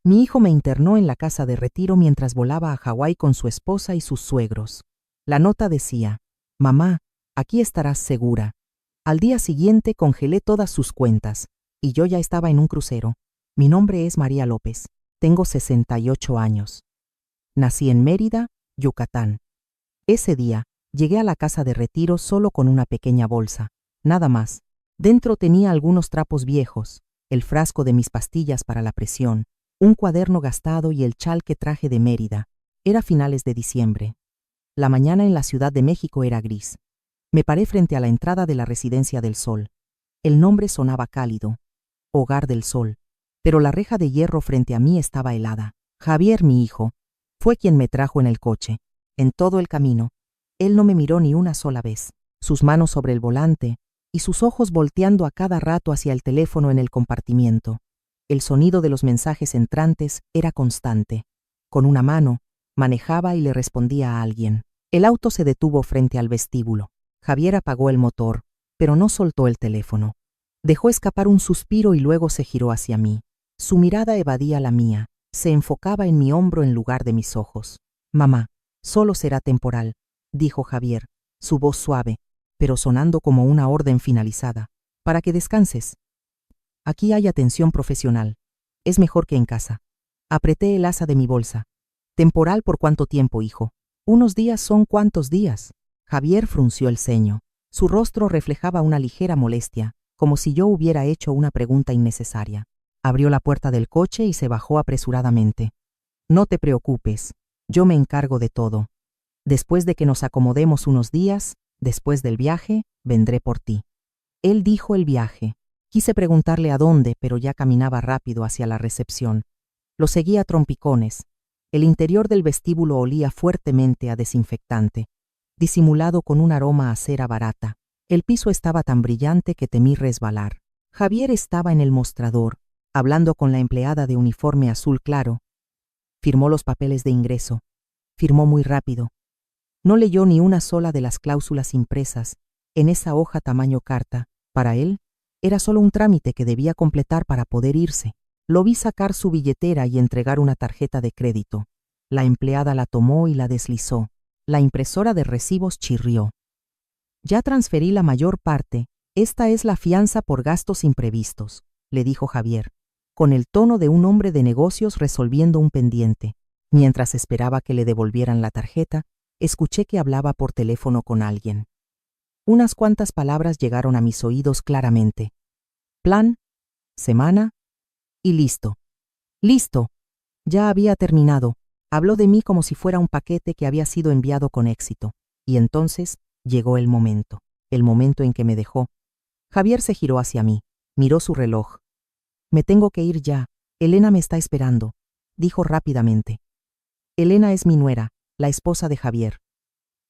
Mi hijo me internó en la casa de retiro mientras volaba a Hawái con su esposa y sus suegros. La nota decía: mamá, aquí estarás segura. Al día siguiente congelé todas sus cuentas, y yo ya estaba en un crucero. Mi nombre es María López. Tengo 68 años. Nací en Mérida, Yucatán. Ese día, llegué a la casa de retiro solo con una pequeña bolsa, nada más. Dentro tenía algunos trapos viejos, el frasco de mis pastillas para la presión, un cuaderno gastado y el chal que traje de Mérida. Era finales de diciembre. La mañana en la Ciudad de México era gris. Me paré frente a la entrada de la Residencia del Sol. El nombre sonaba cálido, Hogar del Sol, pero la reja de hierro frente a mí estaba helada. Javier, mi hijo, fue quien me trajo en el coche. En todo el camino, él no me miró ni una sola vez, sus manos sobre el volante y sus ojos volteando a cada rato hacia el teléfono en el compartimiento. El sonido de los mensajes entrantes era constante. Con una mano, manejaba y le respondía a alguien. El auto se detuvo frente al vestíbulo. Javier apagó el motor, pero no soltó el teléfono. Dejó escapar un suspiro y luego se giró hacia mí. Su mirada evadía la mía, se enfocaba en mi hombro en lugar de mis ojos. Mamá, solo será temporal, dijo Javier, su voz suave, pero sonando como una orden finalizada. Para que descanses. Aquí hay atención profesional. Es mejor que en casa. Apreté el asa de mi bolsa. ¿Temporal por cuánto tiempo, hijo? Unos días son cuántos días. Javier frunció el ceño. Su rostro reflejaba una ligera molestia, como si yo hubiera hecho una pregunta innecesaria. Abrió la puerta del coche y se bajó apresuradamente. No te preocupes, yo me encargo de todo. Después de que nos acomodemos unos días, después del viaje, vendré por ti. Él dijo el viaje. Quise preguntarle a dónde, pero ya caminaba rápido hacia la recepción. Lo seguía a trompicones. El interior del vestíbulo olía fuertemente a desinfectante, disimulado con un aroma a cera barata. El piso estaba tan brillante que temí resbalar. Javier estaba en el mostrador, hablando con la empleada de uniforme azul claro. Firmó los papeles de ingreso. Firmó muy rápido. No leyó ni una sola de las cláusulas impresas en esa hoja tamaño carta. Para él, era solo un trámite que debía completar para poder irse. Lo vi sacar su billetera y entregar una tarjeta de crédito. La empleada la tomó y la deslizó. La impresora de recibos chirrió. Ya transferí la mayor parte. Esta es la fianza por gastos imprevistos, le dijo Javier, con el tono de un hombre de negocios resolviendo un pendiente. Mientras esperaba que le devolvieran la tarjeta, escuché que hablaba por teléfono con alguien. Unas cuantas palabras llegaron a mis oídos claramente. Plan, semana y listo. Listo. Ya había terminado. Habló de mí como si fuera un paquete que había sido enviado con éxito. Y entonces llegó el momento en que me dejó. Javier se giró hacia mí, miró su reloj. Me tengo que ir ya. Elena me está esperando, dijo rápidamente. Elena es mi nuera, la esposa de Javier.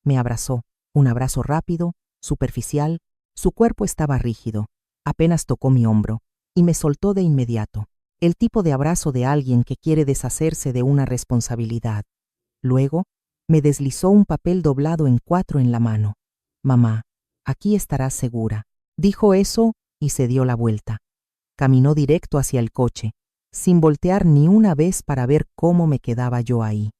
Me abrazó, un abrazo rápido, superficial. Su cuerpo estaba rígido. Apenas tocó mi hombro, y me soltó de inmediato. El tipo de abrazo de alguien que quiere deshacerse de una responsabilidad. Luego, me deslizó un papel doblado en 4 en la mano. Mamá, aquí estarás segura. Dijo eso y se dio la vuelta. Caminó directo hacia el coche, sin voltear ni una vez para ver cómo me quedaba yo ahí.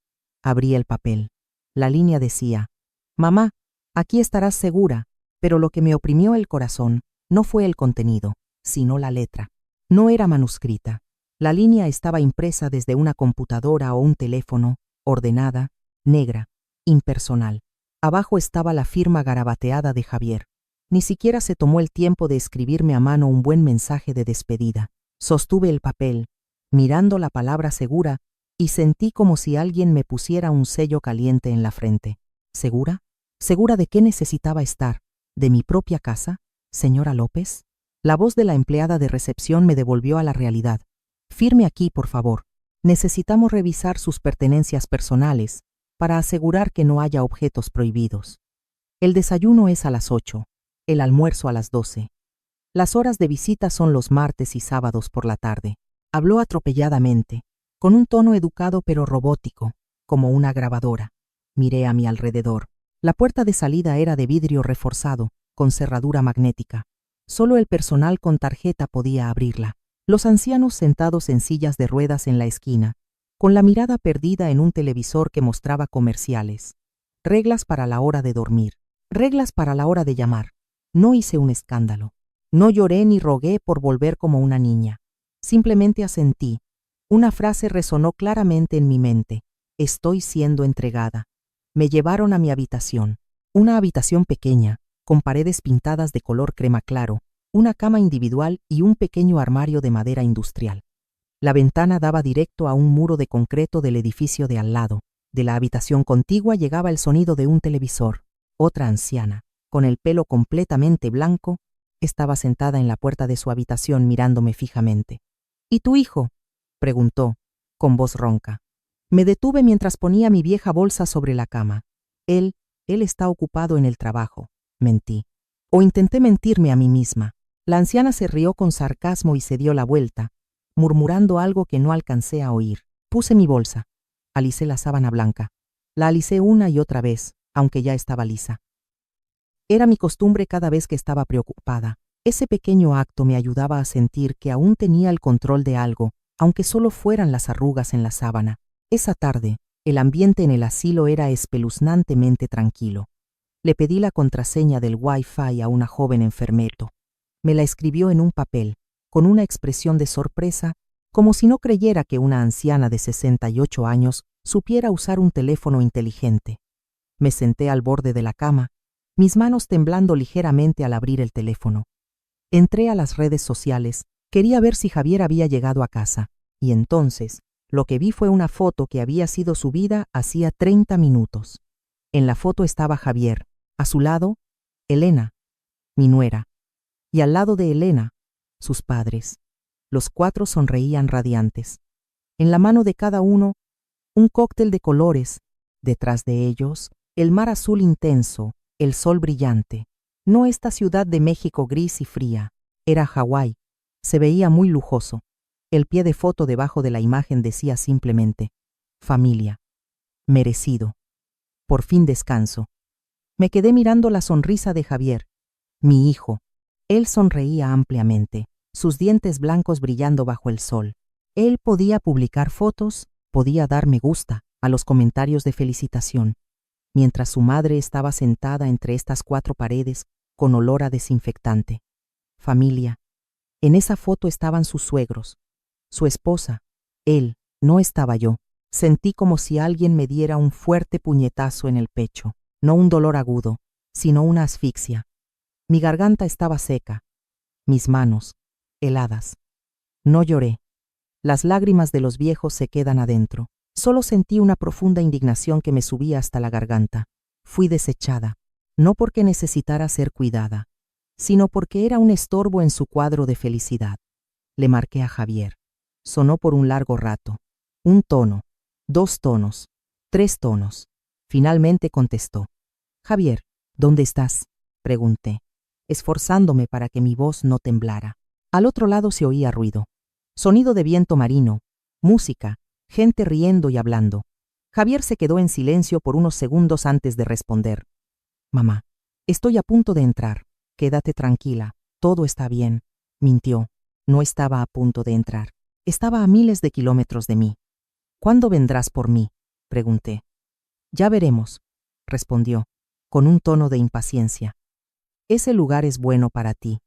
Abrí el papel. La línea decía: Mamá, aquí estarás segura, pero lo que me oprimió el corazón no fue el contenido, sino la letra. No era manuscrita. La línea estaba impresa desde una computadora o un teléfono, ordenada, negra, impersonal. Abajo estaba la firma garabateada de Javier. Ni siquiera se tomó el tiempo de escribirme a mano un buen mensaje de despedida. Sostuve el papel, mirando la palabra segura, y sentí como si alguien me pusiera un sello caliente en la frente. ¿Segura? ¿Segura de qué necesitaba estar? ¿De mi propia casa, señora López? La voz de la empleada de recepción me devolvió a la realidad. Firme aquí, por favor. Necesitamos revisar sus pertenencias personales para asegurar que no haya objetos prohibidos. El desayuno es a las 8, el almuerzo a las 12. Las horas de visita son los martes y sábados por la tarde. Habló atropelladamente, con un tono educado pero robótico, como una grabadora. Miré a mi alrededor. La puerta de salida era de vidrio reforzado, con cerradura magnética. Solo el personal con tarjeta podía abrirla. Los ancianos sentados en sillas de ruedas en la esquina, con la mirada perdida en un televisor que mostraba comerciales. Reglas para la hora de dormir. Reglas para la hora de llamar. No hice un escándalo. No lloré ni rogué por volver como una niña. Simplemente asentí. Una frase resonó claramente en mi mente. Estoy siendo entregada. Me llevaron a mi habitación. Una habitación pequeña, con paredes pintadas de color crema claro, una cama individual y un pequeño armario de madera industrial. La ventana daba directo a un muro de concreto del edificio de al lado. De la habitación contigua llegaba el sonido de un televisor. Otra anciana, con el pelo completamente blanco, estaba sentada en la puerta de su habitación mirándome fijamente. ¿Y tu hijo?, preguntó, con voz ronca. Me detuve mientras ponía mi vieja bolsa sobre la cama. Él está ocupado en el trabajo, mentí. O intenté mentirme a mí misma. La anciana se rió con sarcasmo y se dio la vuelta, murmurando algo que no alcancé a oír. Puse mi bolsa. Alicé la sábana blanca. La alicé una y otra vez, aunque ya estaba lisa. Era mi costumbre cada vez que estaba preocupada. Ese pequeño acto me ayudaba a sentir que aún tenía el control de algo, aunque solo fueran las arrugas en la sábana. Esa tarde, el ambiente en el asilo era espeluznantemente tranquilo. Le pedí la contraseña del Wi-Fi a una joven enfermero. Me la escribió en un papel, con una expresión de sorpresa, como si no creyera que una anciana de 68 años supiera usar un teléfono inteligente. Me senté al borde de la cama, mis manos temblando ligeramente al abrir el teléfono. Entré a las redes sociales, quería ver si Javier había llegado a casa, y entonces lo que vi fue una foto que había sido subida hacía 30 minutos. En la foto estaba Javier, a su lado, Elena, mi nuera, y al lado de Elena, sus padres. Los cuatro sonreían radiantes. En la mano de cada uno, un cóctel de colores. Detrás de ellos, el mar azul intenso, el sol brillante. No esta ciudad de México gris y fría. Era Hawái. Se veía muy lujoso. El pie de foto debajo de la imagen decía simplemente: familia. Merecido. Por fin descanso. Me quedé mirando la sonrisa de Javier, mi hijo. Él sonreía ampliamente, sus dientes blancos brillando bajo el sol. Él podía publicar fotos, podía dar me gusta a los comentarios de felicitación, mientras su madre estaba sentada entre estas cuatro paredes con olor a desinfectante. Familia. En esa foto estaban sus suegros, su esposa, él, no estaba yo. Sentí como si alguien me diera un fuerte puñetazo en el pecho, no un dolor agudo, sino una asfixia. Mi garganta estaba seca, mis manos, heladas. No lloré. Las lágrimas de los viejos se quedan adentro. Solo sentí una profunda indignación que me subía hasta la garganta. Fui desechada, no porque necesitara ser cuidada, sino porque era un estorbo en su cuadro de felicidad. Le marqué a Javier. Sonó por un largo rato. Un tono, 2 tonos, 3 tonos. Finalmente contestó. Javier, ¿dónde estás?, pregunté, esforzándome para que mi voz no temblara. Al otro lado se oía ruido. Sonido de viento marino, música, gente riendo y hablando. Javier se quedó en silencio por unos segundos antes de responder. Mamá, estoy a punto de entrar. Quédate tranquila, todo está bien. Mintió. No estaba a punto de entrar. Estaba a miles de kilómetros de mí. ¿Cuándo vendrás por mí?, pregunté. Ya veremos, respondió, con un tono de impaciencia. Ese lugar es bueno para ti.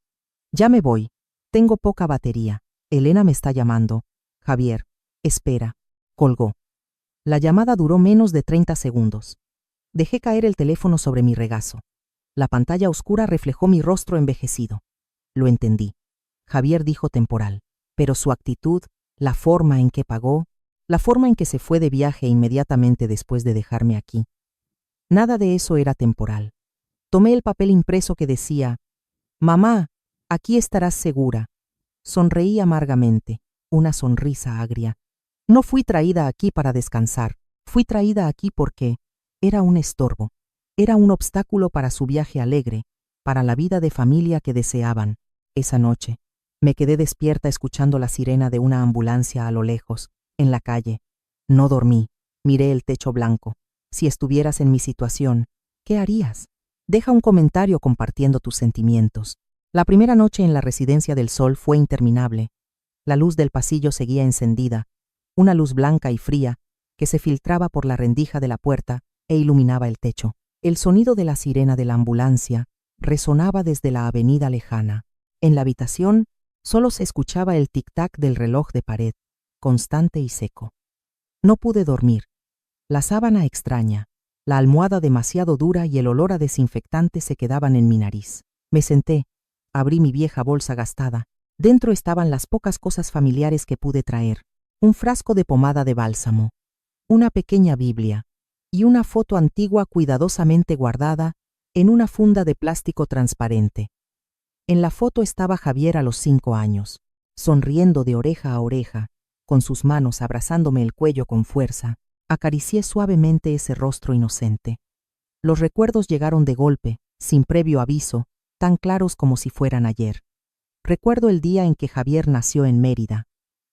Ya me voy. Tengo poca batería. Elena me está llamando. Javier, espera. Colgó. La llamada duró menos de 30 segundos. Dejé caer el teléfono sobre mi regazo. La pantalla oscura reflejó mi rostro envejecido. Lo entendí. Javier dijo temporal, pero su actitud, la forma en que pagó, la forma en que se fue de viaje inmediatamente después de dejarme aquí. Nada de eso era temporal. Tomé el papel impreso que decía: Mamá, aquí estarás segura. Sonreí amargamente, una sonrisa agria. No fui traída aquí para descansar, fui traída aquí porque era un estorbo, era un obstáculo para su viaje alegre, para la vida de familia que deseaban. Esa noche, me quedé despierta escuchando la sirena de una ambulancia a lo lejos, en la calle. No dormí, miré el techo blanco. Si estuvieras en mi situación, ¿qué harías? Deja un comentario compartiendo tus sentimientos. La primera noche en la Residencia del Sol fue interminable. La luz del pasillo seguía encendida, una luz blanca y fría que se filtraba por la rendija de la puerta e iluminaba el techo. El sonido de la sirena de la ambulancia resonaba desde la avenida lejana. En la habitación solo se escuchaba el tic-tac del reloj de pared, constante y seco. No pude dormir. La sábana extraña, la almohada demasiado dura y el olor a desinfectante se quedaban en mi nariz. Me senté, abrí mi vieja bolsa gastada. Dentro estaban las pocas cosas familiares que pude traer: un frasco de pomada de bálsamo, una pequeña Biblia y una foto antigua cuidadosamente guardada en una funda de plástico transparente. En la foto estaba Javier a los 5 años, sonriendo de oreja a oreja, con sus manos abrazándome el cuello con fuerza. Acaricié suavemente ese rostro inocente. Los recuerdos llegaron de golpe, sin previo aviso, tan claros como si fueran ayer. Recuerdo el día en que Javier nació en Mérida.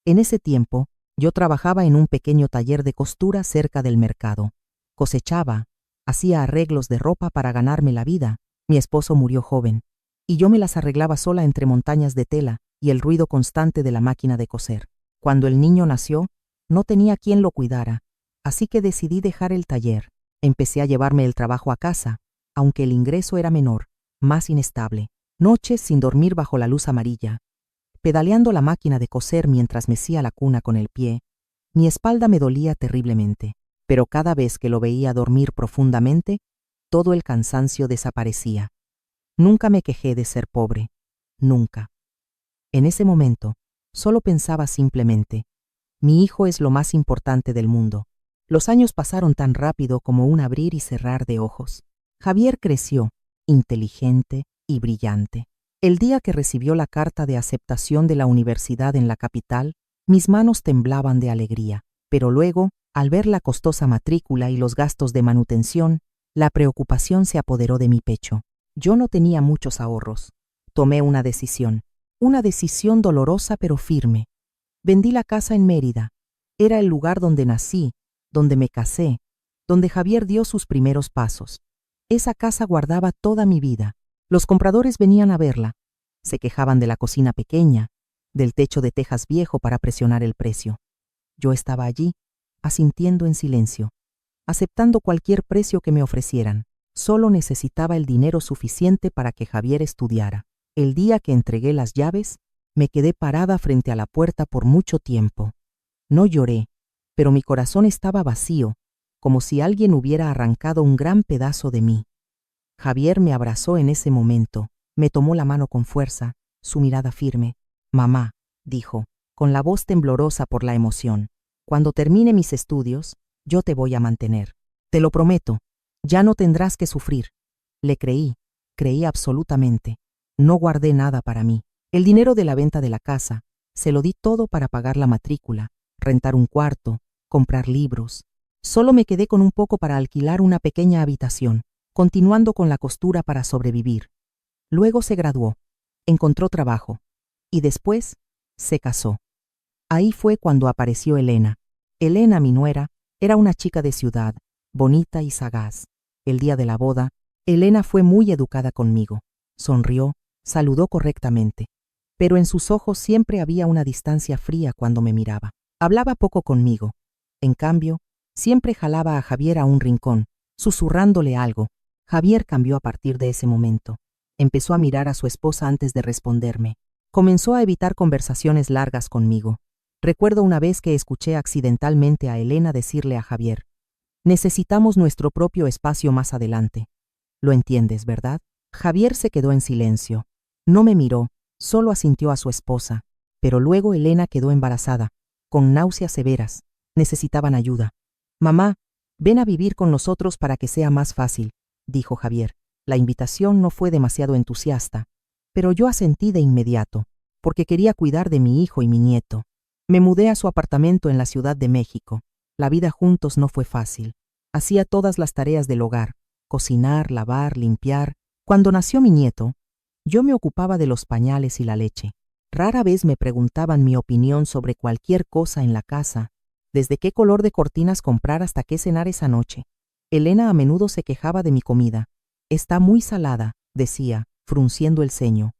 En ese tiempo, yo trabajaba en un pequeño taller de costura cerca del mercado. Cosechaba, hacía arreglos de ropa para ganarme la vida. Mi esposo murió joven, y yo me las arreglaba sola entre montañas de tela y el ruido constante de la máquina de coser. Cuando el niño nació, no tenía quien lo cuidara, así que decidí dejar el taller. Empecé a llevarme el trabajo a casa, aunque el ingreso era menor, más inestable. Noches sin dormir bajo la luz amarilla, pedaleando la máquina de coser mientras mecía la cuna con el pie. Mi espalda me dolía terriblemente, pero cada vez que lo veía dormir profundamente, todo el cansancio desaparecía. Nunca me quejé de ser pobre, nunca. En ese momento, solo pensaba simplemente: mi hijo es lo más importante del mundo. Los años pasaron tan rápido como un abrir y cerrar de ojos. Javier creció, inteligente y brillante. El día que recibió la carta de aceptación de la universidad en la capital, mis manos temblaban de alegría, pero luego, al ver la costosa matrícula y los gastos de manutención, la preocupación se apoderó de mi pecho. Yo no tenía muchos ahorros. Tomé una decisión dolorosa pero firme. Vendí la casa en Mérida. Era el lugar donde nací, donde me casé, donde Javier dio sus primeros pasos. Esa casa guardaba toda mi vida. Los compradores venían a verla. Se quejaban de la cocina pequeña, del techo de tejas viejo para presionar el precio. Yo estaba allí, asintiendo en silencio, aceptando cualquier precio que me ofrecieran. Solo necesitaba el dinero suficiente para que Javier estudiara. El día que entregué las llaves, me quedé parada frente a la puerta por mucho tiempo. No lloré, pero mi corazón estaba vacío, como si alguien hubiera arrancado un gran pedazo de mí. Javier me abrazó en ese momento, me tomó la mano con fuerza, su mirada firme. «Mamá», dijo, con la voz temblorosa por la emoción, «cuando termine mis estudios, yo te voy a mantener. Te lo prometo, ya no tendrás que sufrir». Le creí absolutamente. No guardé nada para mí. El dinero de la venta de la casa, se lo di todo para pagar la matrícula, rentar un cuarto, comprar libros. Solo me quedé con un poco para alquilar una pequeña habitación, continuando con la costura para sobrevivir. Luego se graduó, encontró trabajo, y después se casó. Ahí fue cuando apareció Elena. Elena, mi nuera, era una chica de ciudad, bonita y sagaz. El día de la boda, Elena fue muy educada conmigo. Sonrió, saludó correctamente, pero en sus ojos siempre había una distancia fría cuando me miraba. Hablaba poco conmigo. En cambio, siempre jalaba a Javier a un rincón, susurrándole algo. Javier cambió a partir de ese momento. Empezó a mirar a su esposa antes de responderme. Comenzó a evitar conversaciones largas conmigo. Recuerdo una vez que escuché accidentalmente a Elena decirle a Javier: «Necesitamos nuestro propio espacio más adelante». Lo entiendes, ¿verdad? Javier se quedó en silencio. No me miró, solo asintió a su esposa. Pero luego Elena quedó embarazada, con náuseas severas. Necesitaban ayuda. «Mamá, ven a vivir con nosotros para que sea más fácil», dijo Javier. La invitación no fue demasiado entusiasta, pero yo asentí de inmediato, porque quería cuidar de mi hijo y mi nieto. Me mudé a su apartamento en la Ciudad de México. La vida juntos no fue fácil. Hacía todas las tareas del hogar: cocinar, lavar, limpiar. Cuando nació mi nieto, yo me ocupaba de los pañales y la leche. Rara vez me preguntaban mi opinión sobre cualquier cosa en la casa, desde qué color de cortinas comprar hasta qué cenar esa noche. Elena a menudo se quejaba de mi comida. «Está muy salada», decía, frunciendo el ceño,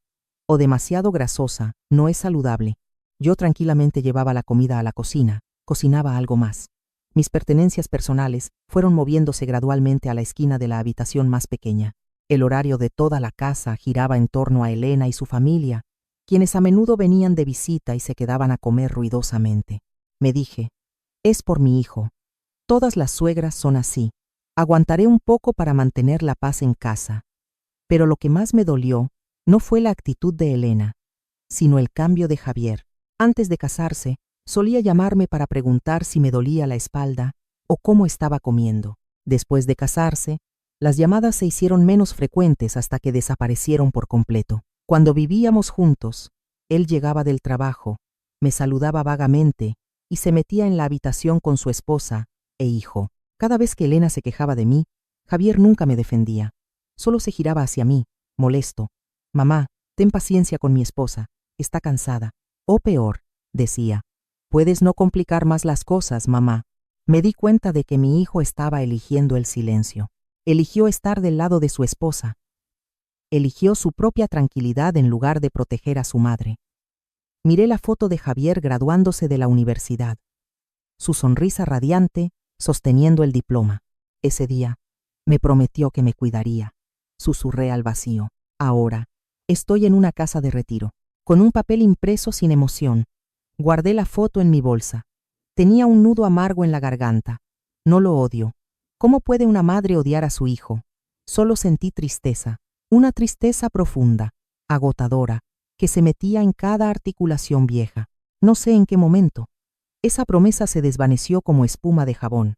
«o demasiado grasosa, no es saludable». Yo tranquilamente llevaba la comida a la cocina, cocinaba algo más. Mis pertenencias personales fueron moviéndose gradualmente a la esquina de la habitación más pequeña. El horario de toda la casa giraba en torno a Elena y su familia, quienes a menudo venían de visita y se quedaban a comer ruidosamente. Me dije, es por mi hijo. Todas las suegras son así. Aguantaré un poco para mantener la paz en casa. Pero lo que más me dolió no fue la actitud de Elena, sino el cambio de Javier. Antes de casarse, solía llamarme para preguntar si me dolía la espalda o cómo estaba comiendo. Después de casarse, las llamadas se hicieron menos frecuentes hasta que desaparecieron por completo. Cuando vivíamos juntos, él llegaba del trabajo, me saludaba vagamente y se metía en la habitación con su esposa e hijo. Cada vez que Elena se quejaba de mí, Javier nunca me defendía. Solo se giraba hacia mí, molesto. Mamá, ten paciencia con mi esposa, está cansada. O peor, decía, puedes no complicar más las cosas, mamá. Me di cuenta de que mi hijo estaba eligiendo el silencio. Eligió estar del lado de su esposa. Eligió su propia tranquilidad en lugar de proteger a su madre. Miré la foto de Javier graduándose de la universidad. Su sonrisa radiante, sosteniendo el diploma. Ese día, me prometió que me cuidaría. Susurré al vacío. Ahora, estoy en una casa de retiro, con un papel impreso sin emoción. Guardé la foto en mi bolsa. Tenía un nudo amargo en la garganta. No lo odio. ¿Cómo puede una madre odiar a su hijo? Solo sentí tristeza, una tristeza profunda, agotadora, que se metía en cada articulación vieja. No sé en qué momento. Esa promesa se desvaneció como espuma de jabón.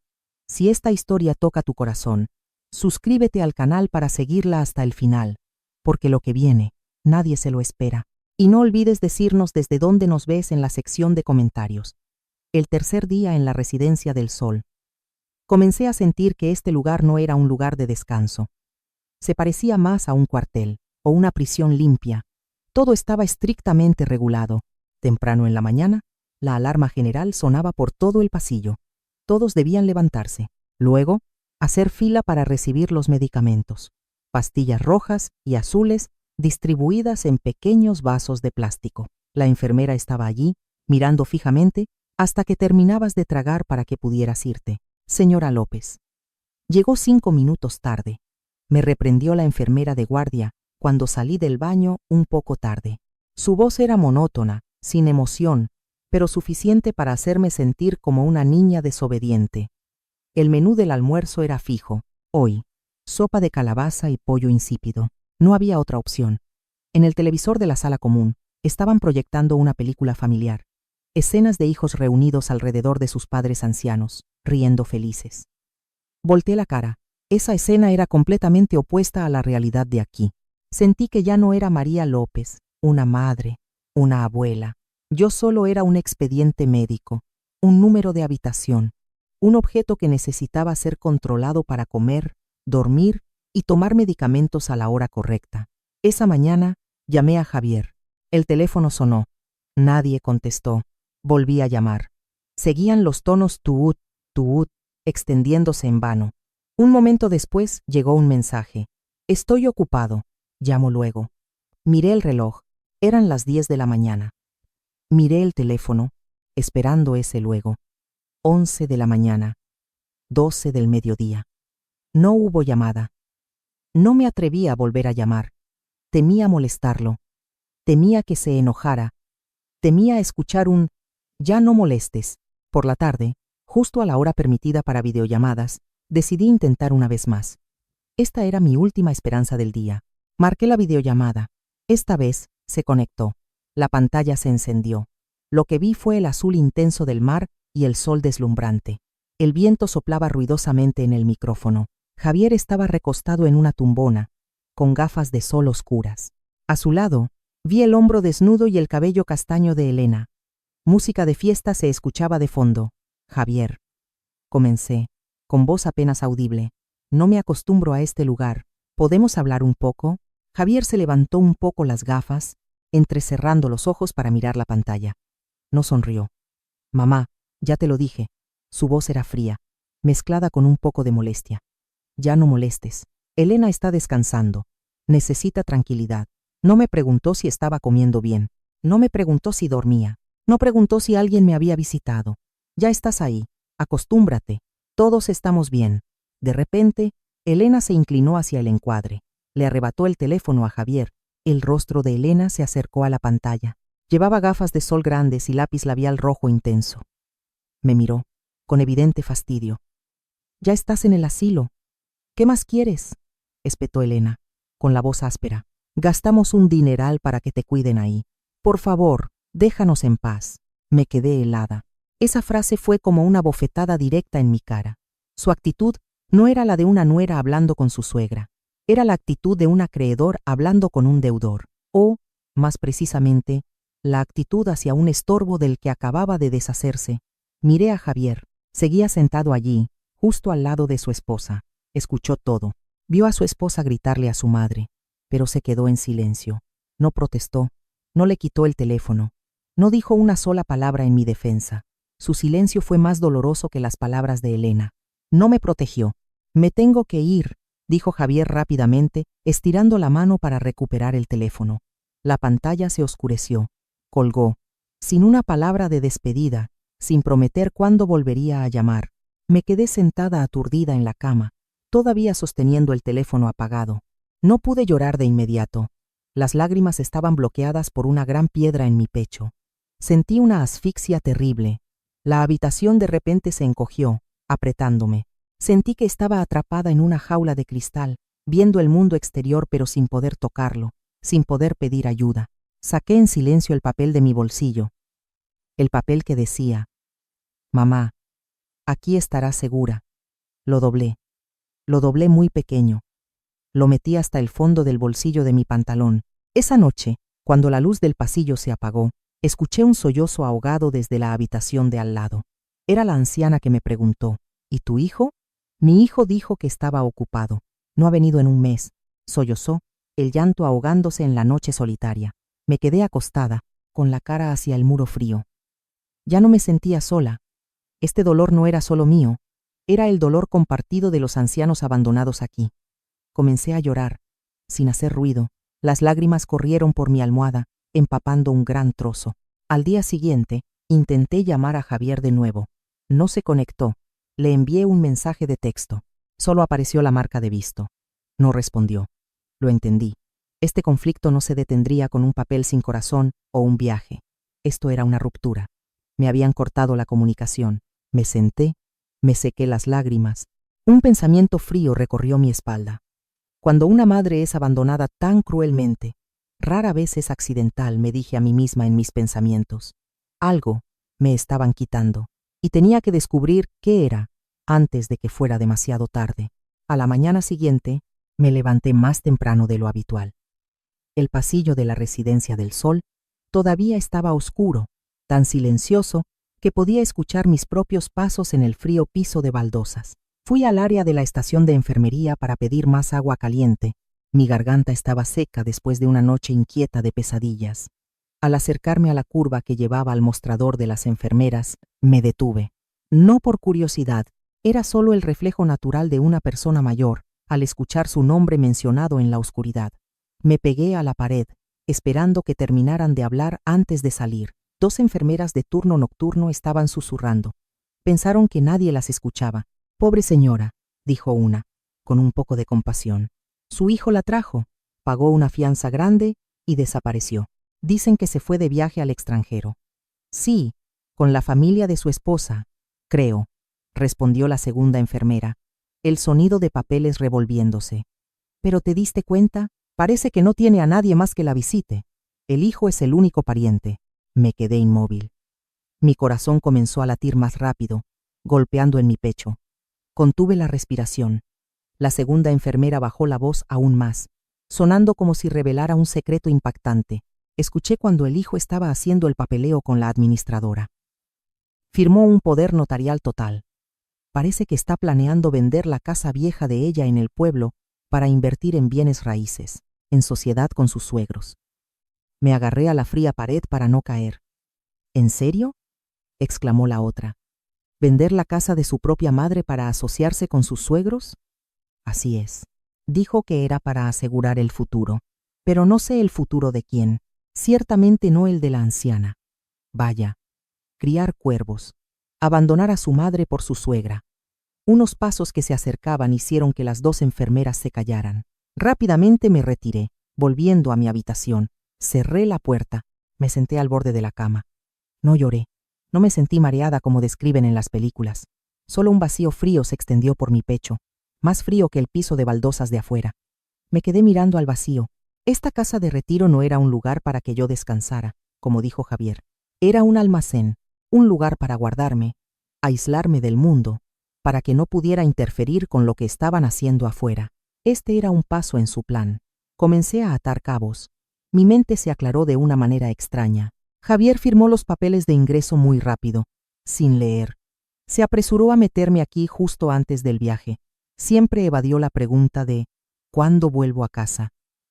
Si esta historia toca tu corazón, suscríbete al canal para seguirla hasta el final, porque lo que viene, nadie se lo espera. Y no olvides decirnos desde dónde nos ves en la sección de comentarios. El tercer día en la Residencia del Sol. Comencé a sentir que este lugar no era un lugar de descanso. Se parecía más a un cuartel o una prisión limpia. Todo estaba estrictamente regulado. Temprano en la mañana, la alarma general sonaba por todo el pasillo. Todos debían levantarse. Luego, hacer fila para recibir los medicamentos. Pastillas rojas y azules distribuidas en pequeños vasos de plástico. La enfermera estaba allí, mirando fijamente, hasta que terminabas de tragar para que pudieras irte. Señora López. Llegó 5 minutos tarde. Me reprendió la enfermera de guardia cuando salí del baño un poco tarde. Su voz era monótona, sin emoción, pero suficiente para hacerme sentir como una niña desobediente. El menú del almuerzo era fijo. Hoy, sopa de calabaza y pollo insípido. No había otra opción. En el televisor de la sala común estaban proyectando una película familiar. Escenas de hijos reunidos alrededor de sus padres ancianos, riendo felices. Volteé la cara. Esa escena era completamente opuesta a la realidad de aquí. Sentí que ya no era María López, una madre, una abuela. Yo solo era un expediente médico, un número de habitación, un objeto que necesitaba ser controlado para comer, dormir y tomar medicamentos a la hora correcta. Esa mañana llamé a Javier. El teléfono sonó. Nadie contestó. Volví a llamar. Seguían los tonos tuut, tuut, extendiéndose en vano. Un momento después llegó un mensaje. Estoy ocupado. Llamo luego. Miré el reloj. Eran las 10 de la mañana. Miré el teléfono, esperando ese luego. 11 de la mañana. 12 del mediodía. No hubo llamada. No me atreví a volver a llamar. Temía molestarlo. Temía que se enojara. Temía escuchar un «ya no molestes». Por la tarde, justo a la hora permitida para videollamadas, decidí intentar una vez más. Esta era mi última esperanza del día. Marqué la videollamada. Esta vez se conectó. La pantalla se encendió. Lo que vi fue el azul intenso del mar y el sol deslumbrante. El viento soplaba ruidosamente en el micrófono. Javier estaba recostado en una tumbona, con gafas de sol oscuras. A su lado, vi el hombro desnudo y el cabello castaño de Elena. Música de fiesta se escuchaba de fondo. Javier. Comencé, con voz apenas audible. No me acostumbro a este lugar. ¿Podemos hablar un poco? Javier se levantó un poco las gafas, entrecerrando los ojos para mirar la pantalla. No sonrió. Mamá, ya te lo dije. Su voz era fría, mezclada con un poco de molestia. Ya no molestes. Elena está descansando. Necesita tranquilidad. No me preguntó si estaba comiendo bien. No me preguntó si dormía. No preguntó si alguien me había visitado. Ya estás ahí. Acostúmbrate. Todos estamos bien. De repente, Elena se inclinó hacia el encuadre. Le arrebató el teléfono a Javier. El rostro de Elena se acercó a la pantalla. Llevaba gafas de sol grandes y lápiz labial rojo intenso. Me miró, con evidente fastidio. Ya estás en el asilo. ¿Qué más quieres?, espetó Elena, con la voz áspera. Gastamos un dineral para que te cuiden ahí. Por favor, déjanos en paz. Me quedé helada. Esa frase fue como una bofetada directa en mi cara. Su actitud no era la de una nuera hablando con su suegra. Era la actitud de un acreedor hablando con un deudor. O, más precisamente, la actitud hacia un estorbo del que acababa de deshacerse. Miré a Javier. Seguía sentado allí, justo al lado de su esposa. Escuchó todo. Vio a su esposa gritarle a su madre, pero se quedó en silencio. No protestó, no le quitó el teléfono, no dijo una sola palabra en mi defensa. Su silencio fue más doloroso que las palabras de Elena. No me protegió. Me tengo que ir, dijo Javier rápidamente, estirando la mano para recuperar el teléfono. La pantalla se oscureció. Colgó, sin una palabra de despedida, sin prometer cuándo volvería a llamar. Me quedé sentada aturdida en la cama, todavía sosteniendo el teléfono apagado. No pude llorar de inmediato. Las lágrimas estaban bloqueadas por una gran piedra en mi pecho. Sentí una asfixia terrible. La habitación de repente se encogió, apretándome. Sentí que estaba atrapada en una jaula de cristal, viendo el mundo exterior pero sin poder tocarlo, sin poder pedir ayuda. Saqué en silencio el papel de mi bolsillo. El papel que decía: «Mamá, aquí estarás segura». Lo doblé. Lo doblé muy pequeño. Lo metí hasta el fondo del bolsillo de mi pantalón. Esa noche, cuando la luz del pasillo se apagó, escuché un sollozo ahogado desde la habitación de al lado. Era la anciana que me preguntó: «¿Y tu hijo?». Mi hijo dijo que estaba ocupado. No ha venido en un mes. Sollozó, el llanto ahogándose en la noche solitaria. Me quedé acostada, con la cara hacia el muro frío. Ya no me sentía sola. Este dolor no era solo mío, era el dolor compartido de los ancianos abandonados aquí. Comencé a llorar, sin hacer ruido. Las lágrimas corrieron por mi almohada, empapando un gran trozo. Al día siguiente, intenté llamar a Javier de nuevo. No se conectó. Le envié un mensaje de texto. Solo apareció la marca de visto. No respondió. Lo entendí. Este conflicto no se detendría con un papel sin corazón o un viaje. Esto era una ruptura. Me habían cortado la comunicación. Me senté, me sequé las lágrimas. Un pensamiento frío recorrió mi espalda. Cuando una madre es abandonada tan cruelmente, rara vez es accidental, me dije a mí misma en mis pensamientos. Algo me estaban quitando, y tenía que descubrir qué era antes de que fuera demasiado tarde. A la mañana siguiente, me levanté más temprano de lo habitual. El pasillo de la Residencia del Sol todavía estaba oscuro, tan silencioso que podía escuchar mis propios pasos en el frío piso de baldosas. Fui al área de la estación de enfermería para pedir más agua caliente. Mi garganta estaba seca después de una noche inquieta de pesadillas. Al acercarme a la curva que llevaba al mostrador de las enfermeras, me detuve. No por curiosidad, era solo el reflejo natural de una persona mayor, al escuchar su nombre mencionado en la oscuridad. Me pegué a la pared, esperando que terminaran de hablar antes de salir. 2 enfermeras de turno nocturno estaban susurrando. Pensaron que nadie las escuchaba. «Pobre señora», dijo una, con un poco de compasión. «Su hijo la trajo, pagó una fianza grande y desapareció. Dicen que se fue de viaje al extranjero». «Sí, con la familia de su esposa, creo», respondió la segunda enfermera, el sonido de papeles revolviéndose. «¿Pero te diste cuenta? Parece que no tiene a nadie más que la visite. El hijo es el único pariente». Me quedé inmóvil. Mi corazón comenzó a latir más rápido, golpeando en mi pecho. Contuve la respiración. La segunda enfermera bajó la voz aún más, sonando como si revelara un secreto impactante. Escuché cuando el hijo estaba haciendo el papeleo con la administradora. Firmó un poder notarial total. Parece que está planeando vender la casa vieja de ella en el pueblo para invertir en bienes raíces, en sociedad con sus suegros. Me agarré a la fría pared para no caer. «¿En serio?», exclamó la otra. «¿Vender la casa de su propia madre para asociarse con sus suegros?». «Así es». Dijo que era para asegurar el futuro. Pero no sé el futuro de quién. Ciertamente no el de la anciana. Vaya, criar cuervos, abandonar a su madre por su suegra. Unos pasos que se acercaban hicieron que las dos enfermeras se callaran. Rápidamente me retiré, volviendo a mi habitación. Cerré la puerta, me senté al borde de la cama. No lloré, no me sentí mareada como describen en las películas. Solo un vacío frío se extendió por mi pecho, más frío que el piso de baldosas de afuera. Me quedé mirando al vacío. Esta casa de retiro no era un lugar para que yo descansara, como dijo Javier. Era un almacén, un lugar para guardarme, aislarme del mundo, para que no pudiera interferir con lo que estaban haciendo afuera. Este era un paso en su plan. Comencé a atar cabos. Mi mente se aclaró de una manera extraña. Javier firmó los papeles de ingreso muy rápido, sin leer. Se apresuró a meterme aquí justo antes del viaje. Siempre evadió la pregunta de ¿cuándo vuelvo a casa?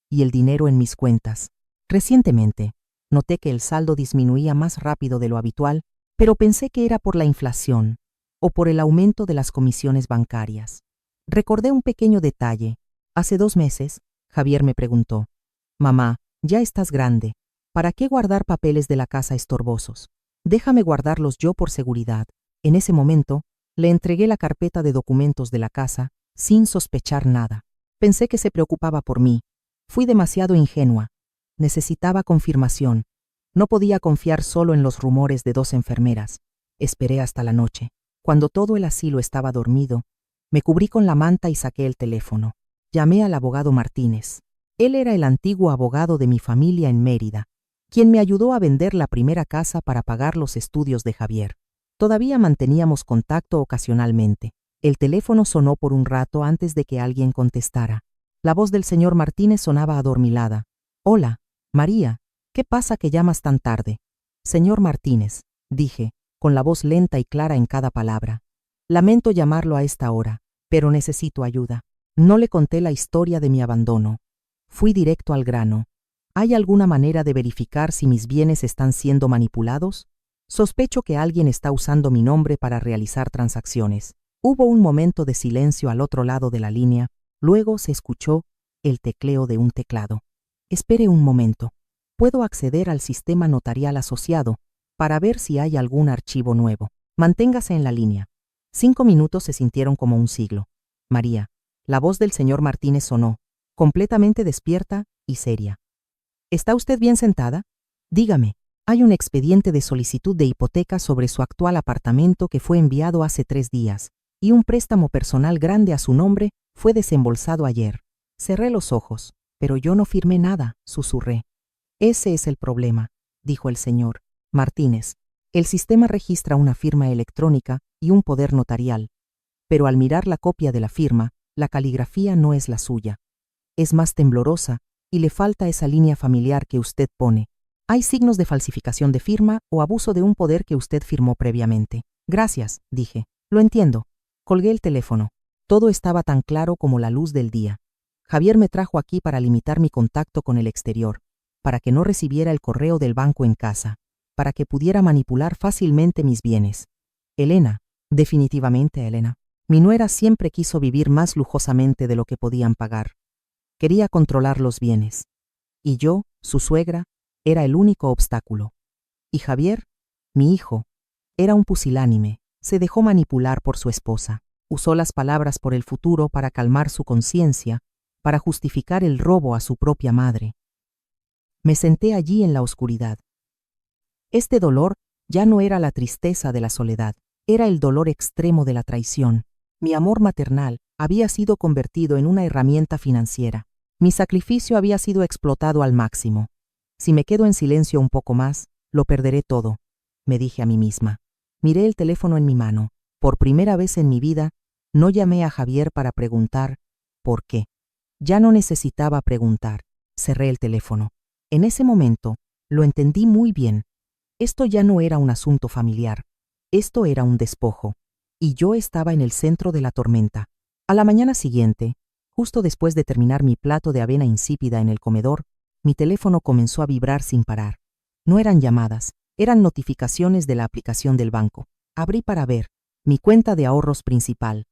Y el dinero en mis cuentas. Recientemente, noté que el saldo disminuía más rápido de lo habitual, pero pensé que era por la inflación o por el aumento de las comisiones bancarias. Recordé un pequeño detalle. Hace 2 meses, Javier me preguntó: «Mamá, ya estás grande. ¿Para qué guardar papeles de la casa estorbosos? Déjame guardarlos yo por seguridad». En ese momento, le entregué la carpeta de documentos de la casa, sin sospechar nada. Pensé que se preocupaba por mí. Fui demasiado ingenua. Necesitaba confirmación. No podía confiar solo en los rumores de 2 enfermeras. Esperé hasta la noche. Cuando todo el asilo estaba dormido, me cubrí con la manta y saqué el teléfono. Llamé al abogado Martínez. Él era el antiguo abogado de mi familia en Mérida, quien me ayudó a vender la primera casa para pagar los estudios de Javier. Todavía manteníamos contacto ocasionalmente. El teléfono sonó por un rato antes de que alguien contestara. La voz del señor Martínez sonaba adormilada. «Hola, María, ¿qué pasa que llamas tan tarde?» «Señor Martínez», dije, con la voz lenta y clara en cada palabra. «Lamento llamarlo a esta hora, pero necesito ayuda». No le conté la historia de mi abandono. Fui directo al grano. ¿Hay alguna manera de verificar si mis bienes están siendo manipulados? Sospecho que alguien está usando mi nombre para realizar transacciones. Hubo un momento de silencio al otro lado de la línea, luego se escuchó el tecleo de un teclado. «Espere un momento. Puedo acceder al sistema notarial asociado para ver si hay algún archivo nuevo. Manténgase en la línea». 5 minutos se sintieron como un siglo. «María». La voz del señor Martínez sonó, completamente despierta y seria. «¿Está usted bien sentada? Dígame, hay un expediente de solicitud de hipoteca sobre su actual apartamento que fue enviado hace 3 días, y un préstamo personal grande a su nombre fue desembolsado ayer». Cerré los ojos, pero yo no firmé nada, susurré. «Ese es el problema», dijo el señor Martínez. «El sistema registra una firma electrónica y un poder notarial, pero al mirar la copia de la firma, la caligrafía no es la suya. Es más temblorosa y le falta esa línea familiar que usted pone. Hay signos de falsificación de firma o abuso de un poder que usted firmó previamente». «Gracias», dije. «Lo entiendo». Colgué el teléfono. Todo estaba tan claro como la luz del día. Javier me trajo aquí para limitar mi contacto con el exterior, para que no recibiera el correo del banco en casa, para que pudiera manipular fácilmente mis bienes. Elena, definitivamente Elena. Mi nuera siempre quiso vivir más lujosamente de lo que podían pagar. Quería controlar los bienes. Y yo, su suegra, era el único obstáculo. Y Javier, mi hijo, era un pusilánime. Se dejó manipular por su esposa. Usó las palabras por el futuro para calmar su conciencia, para justificar el robo a su propia madre. Me senté allí en la oscuridad. Este dolor ya no era la tristeza de la soledad, era el dolor extremo de la traición. Mi amor maternal había sido convertido en una herramienta financiera. Mi sacrificio había sido explotado al máximo. Si me quedo en silencio un poco más, lo perderé todo, me dije a mí misma. Miré el teléfono en mi mano. Por primera vez en mi vida, no llamé a Javier para preguntar por qué. Ya no necesitaba preguntar. Cerré el teléfono. En ese momento, lo entendí muy bien. Esto ya no era un asunto familiar. Esto era un despojo. Y yo estaba en el centro de la tormenta. A la mañana siguiente, justo después de terminar mi plato de avena insípida en el comedor, mi teléfono comenzó a vibrar sin parar. No eran llamadas, eran notificaciones de la aplicación del banco. Abrí para ver mi cuenta de ahorros principal.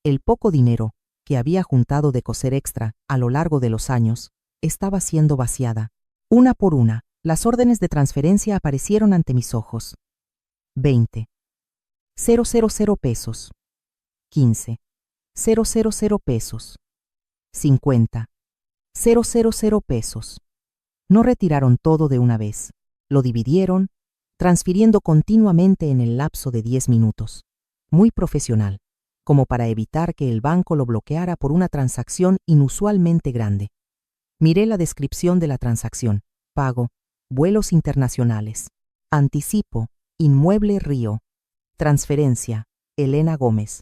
El poco dinero que había juntado de coser extra a lo largo de los años estaba siendo vaciada. Una por una, las órdenes de transferencia aparecieron ante mis ojos. 20. 000 pesos. 15. 000 pesos. 50. 000 pesos. No retiraron todo de una vez. Lo dividieron, transfiriendo continuamente en el lapso de 10 minutos. Muy profesional, como para evitar que el banco lo bloqueara por una transacción inusualmente grande. Miré la descripción de la transacción. Pago, vuelos internacionales. Anticipo, inmueble Río. Transferencia, Elena Gómez.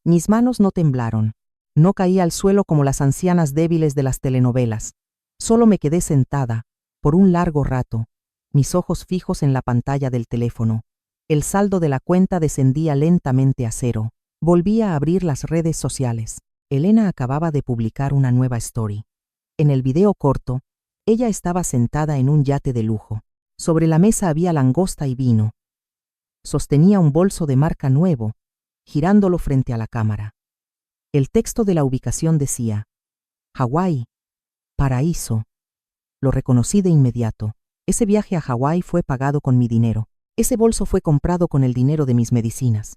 Mis manos no temblaron. No caí al suelo como las ancianas débiles de las telenovelas. Solo me quedé sentada, por un largo rato, mis ojos fijos en la pantalla del teléfono. El saldo de la cuenta descendía lentamente a 0. Volví a abrir las redes sociales. Elena acababa de publicar una nueva story. En el video corto, ella estaba sentada en un yate de lujo. Sobre la mesa había langosta y vino. Sostenía un bolso de marca nuevo, girándolo frente a la cámara. El texto de la ubicación decía: Hawái, paraíso. Lo reconocí de inmediato. Ese viaje a Hawái fue pagado con mi dinero. Ese bolso fue comprado con el dinero de mis medicinas.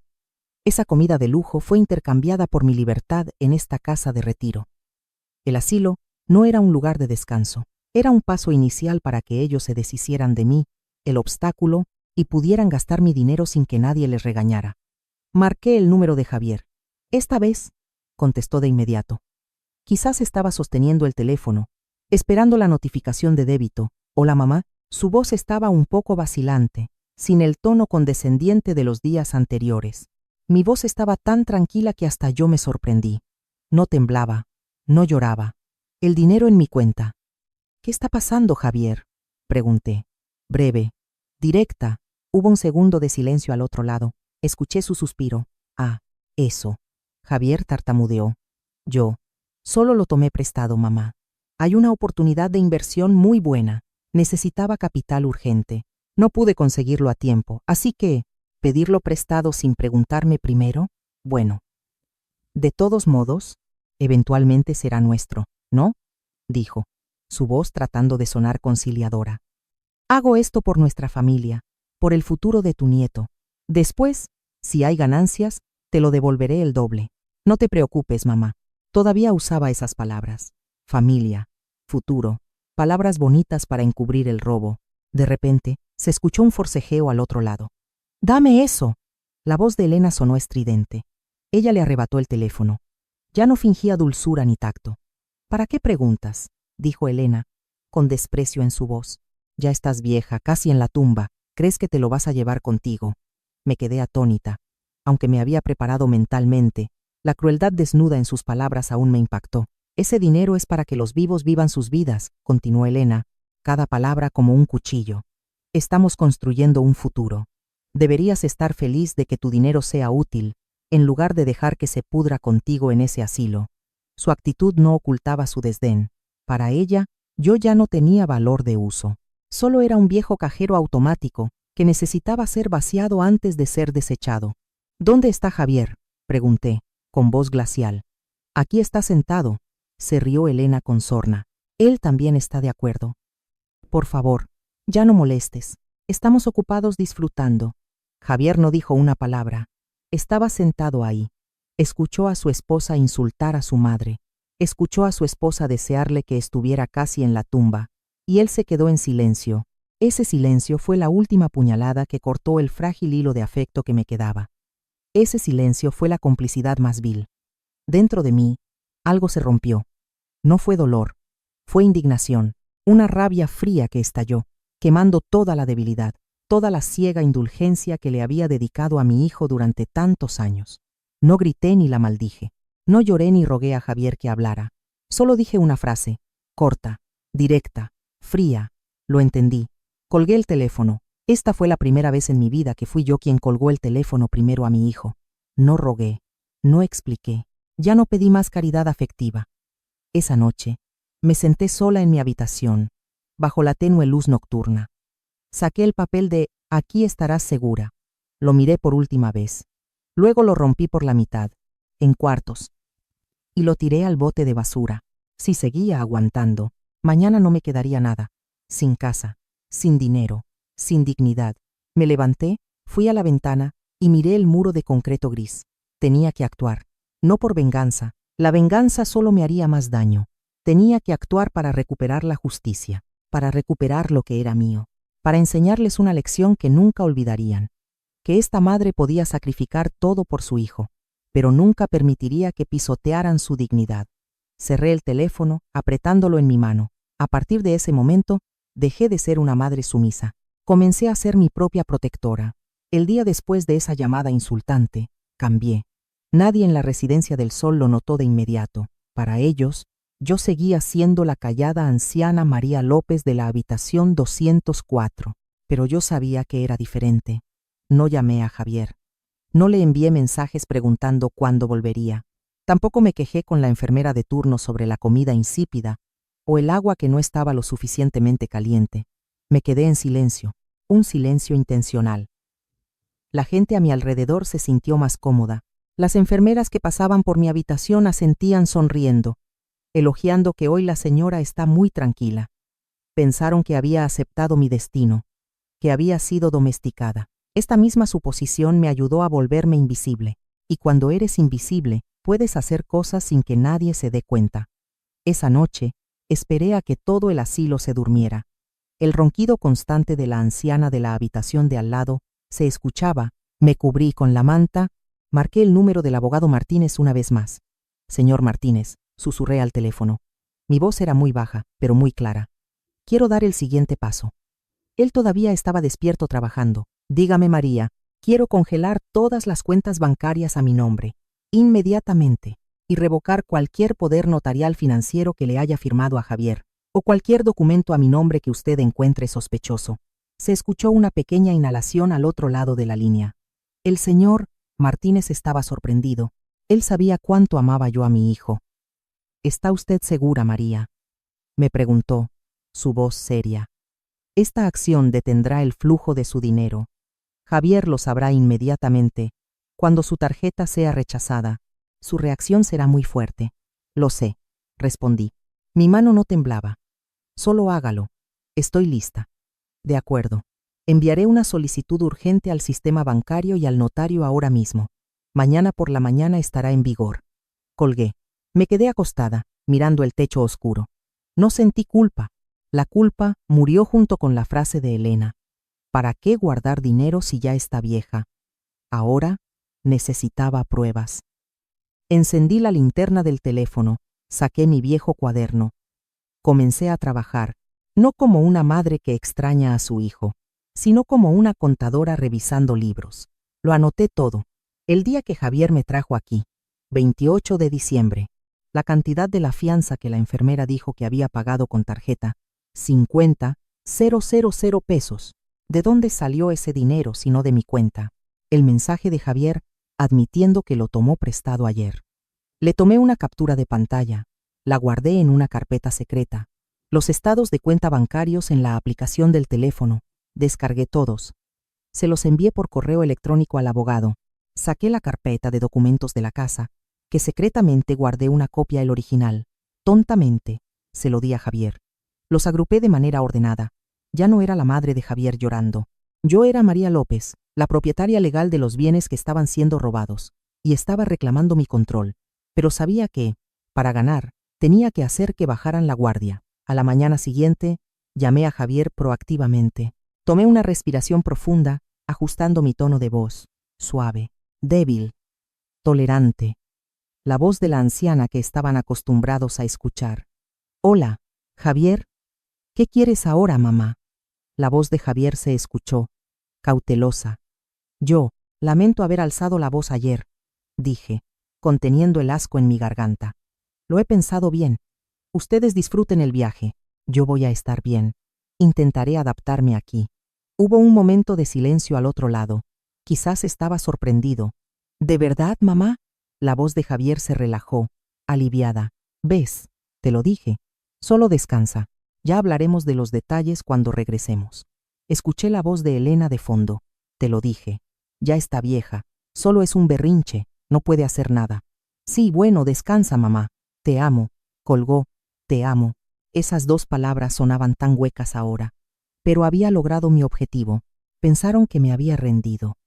Esa comida de lujo fue intercambiada por mi libertad en esta casa de retiro. El asilo no era un lugar de descanso. Era un paso inicial para que ellos se deshicieran de mí, el obstáculo, y pudieran gastar mi dinero sin que nadie les regañara. Marqué el número de Javier. Esta vez, contestó de inmediato. Quizás estaba sosteniendo el teléfono, esperando la notificación de débito. Hola, mamá. Su voz estaba un poco vacilante, sin el tono condescendiente de los días anteriores. Mi voz estaba tan tranquila que hasta yo me sorprendí. No temblaba, no lloraba. El dinero en mi cuenta. ¿Qué está pasando, Javier?, pregunté. Breve, directa. Hubo un segundo de silencio al otro lado. Escuché su suspiro. Ah, eso. Javier tartamudeó. Yo. Solo lo tomé prestado, mamá. Hay una oportunidad de inversión muy buena. Necesitaba capital urgente. No pude conseguirlo a tiempo, así que, ¿pedirlo prestado sin preguntarme primero? Bueno. De todos modos, eventualmente será nuestro, ¿no?, dijo, su voz tratando de sonar conciliadora. Hago esto por nuestra familia, por el futuro de tu nieto. Después, si hay ganancias, te lo devolveré el doble. No te preocupes, mamá. Todavía usaba esas palabras. Familia, futuro, palabras bonitas para encubrir el robo. De repente, se escuchó un forcejeo al otro lado. ¡Dame eso! La voz de Elena sonó estridente. Ella le arrebató el teléfono. Ya no fingía dulzura ni tacto. ¿Para qué preguntas?, dijo Elena, con desprecio en su voz. Ya estás vieja, casi en la tumba. ¿Crees que te lo vas a llevar contigo? Me quedé atónita. Aunque me había preparado mentalmente, la crueldad desnuda en sus palabras aún me impactó. Ese dinero es para que los vivos vivan sus vidas, continuó Elena, cada palabra como un cuchillo. Estamos construyendo un futuro. Deberías estar feliz de que tu dinero sea útil, en lugar de dejar que se pudra contigo en ese asilo. Su actitud no ocultaba su desdén. Para ella, yo ya no tenía valor de uso. Solo era un viejo cajero automático que necesitaba ser vaciado antes de ser desechado. ¿Dónde está Javier?, pregunté, con voz glacial. Aquí está sentado, se rió Elena con sorna. Él también está de acuerdo. Por favor, ya no molestes. Estamos ocupados disfrutando. Javier no dijo una palabra. Estaba sentado ahí. Escuchó a su esposa insultar a su madre. Escuchó a su esposa desearle que estuviera casi en la tumba. Y él se quedó en silencio. Ese silencio fue la última puñalada que cortó el frágil hilo de afecto que me quedaba. Ese silencio fue la complicidad más vil. Dentro de mí, algo se rompió. No fue dolor, fue indignación, una rabia fría que estalló, quemando toda la debilidad, toda la ciega indulgencia que le había dedicado a mi hijo durante tantos años. No grité ni la maldije, no lloré ni rogué a Javier que hablara. Solo dije una frase, corta, directa, fría. Lo entendí. Colgué el teléfono. Esta fue la primera vez en mi vida que fui yo quien colgó el teléfono primero a mi hijo. No rogué, no expliqué, ya no pedí más caridad afectiva. Esa noche, me senté sola en mi habitación, bajo la tenue luz nocturna. Saqué el papel de «Aquí estarás segura». Lo miré por última vez. Luego lo rompí por la mitad, en cuartos, y lo tiré al bote de basura. Si seguía aguantando, mañana no me quedaría nada. Sin casa, sin dinero, sin dignidad. Me levanté, Fui a la ventana y miré el muro de concreto gris. Tenía que actuar. No por venganza. La venganza solo me haría más daño. Tenía que actuar para recuperar la justicia, para recuperar lo que era mío, para enseñarles una lección que nunca olvidarían. Que esta madre podía sacrificar todo por su hijo, pero nunca permitiría que pisotearan su dignidad. Cerré el teléfono, apretándolo en mi mano. A partir de ese momento, dejé de ser una madre sumisa. Comencé a ser mi propia protectora. El día después de esa llamada insultante, cambié. Nadie en la Residencia del Sol lo notó de inmediato. Para ellos, yo seguía siendo la callada anciana María López de la habitación 204, pero yo sabía que era diferente. No llamé a Javier. No le envié mensajes preguntando cuándo volvería. Tampoco me quejé con la enfermera de turno sobre la comida insípida o el agua que no estaba lo suficientemente caliente. Me quedé en silencio, un silencio intencional. La gente a mi alrededor se sintió más cómoda. Las enfermeras que pasaban por mi habitación asentían sonriendo, elogiando que hoy la señora está muy tranquila. Pensaron que había aceptado mi destino, que había sido domesticada. Esta misma suposición me ayudó a volverme invisible, y cuando eres invisible, puedes hacer cosas sin que nadie se dé cuenta. Esa noche, esperé a que todo el asilo se durmiera. El ronquido constante de la anciana de la habitación de al lado se escuchaba. Me cubrí con la manta, marqué el número del abogado Martínez una vez más. Señor Martínez, susurré al teléfono. Mi voz era muy baja, pero muy clara. Quiero dar el siguiente paso. Él todavía estaba despierto trabajando. Dígame, María, quiero congelar todas las cuentas bancarias a mi nombre, inmediatamente, y revocar cualquier poder notarial financiero que le haya firmado a Javier, o cualquier documento a mi nombre que usted encuentre sospechoso. Se escuchó una pequeña inhalación al otro lado de la línea. El señor Martínez estaba sorprendido. Él sabía cuánto amaba yo a mi hijo. ¿Está usted segura, María?, me preguntó, su voz seria. Esta acción detendrá el flujo de su dinero. Javier lo sabrá inmediatamente. Cuando su tarjeta sea rechazada, su reacción será muy fuerte. Lo sé, respondí. Mi mano no temblaba. Solo hágalo. Estoy lista. De acuerdo. Enviaré una solicitud urgente al sistema bancario y al notario ahora mismo. Mañana por la mañana estará en vigor. Colgué. Me quedé acostada, mirando el techo oscuro. No sentí culpa. La culpa murió junto con la frase de Elena. ¿Para qué guardar dinero si ya está vieja? Ahora necesitaba pruebas. Encendí la linterna del teléfono, saqué mi viejo cuaderno. Comencé a trabajar, no como una madre que extraña a su hijo, sino como una contadora revisando libros. Lo anoté todo. El día que Javier me trajo aquí, 28 de diciembre, la cantidad de la fianza que la enfermera dijo que había pagado con tarjeta, 50,000 pesos. ¿De dónde salió ese dinero si no de mi cuenta? El mensaje de Javier admitiendo que lo tomó prestado ayer. Le tomé una captura de pantalla, la guardé en una carpeta secreta. Los estados de cuenta bancarios en la aplicación del teléfono, descargué todos. Se los envié por correo electrónico al abogado. Saqué la carpeta de documentos de la casa, que secretamente guardé una copia el original. Tontamente, se lo di a Javier. Los agrupé de manera ordenada. Ya no era la madre de Javier llorando. Yo era María López, la propietaria legal de los bienes que estaban siendo robados, y estaba reclamando mi control. Pero sabía que, para ganar, tenía que hacer que bajaran la guardia. A la mañana siguiente, llamé a Javier proactivamente. Tomé una respiración profunda, ajustando mi tono de voz, suave, débil, tolerante. La voz de la anciana que estaban acostumbrados a escuchar. Hola, Javier. ¿Qué quieres ahora, mamá? La voz de Javier se escuchó, cautelosa. Yo, lamento haber alzado la voz ayer, dije, conteniendo el asco en mi garganta. Lo he pensado bien. Ustedes disfruten el viaje. Yo voy a estar bien. Intentaré adaptarme aquí. Hubo un momento de silencio al otro lado. Quizás estaba sorprendido. ¿De verdad, mamá? La voz de Javier se relajó, aliviada. ¿Ves? Te lo dije. Solo descansa. Ya hablaremos de los detalles cuando regresemos. Escuché la voz de Elena de fondo. Te lo dije. Ya está vieja. Solo es un berrinche. No puede hacer nada. Sí, bueno, descansa, mamá. Te amo. Colgó. Te amo. Esas dos palabras sonaban tan huecas ahora. Pero había logrado mi objetivo. Pensaron que me había rendido.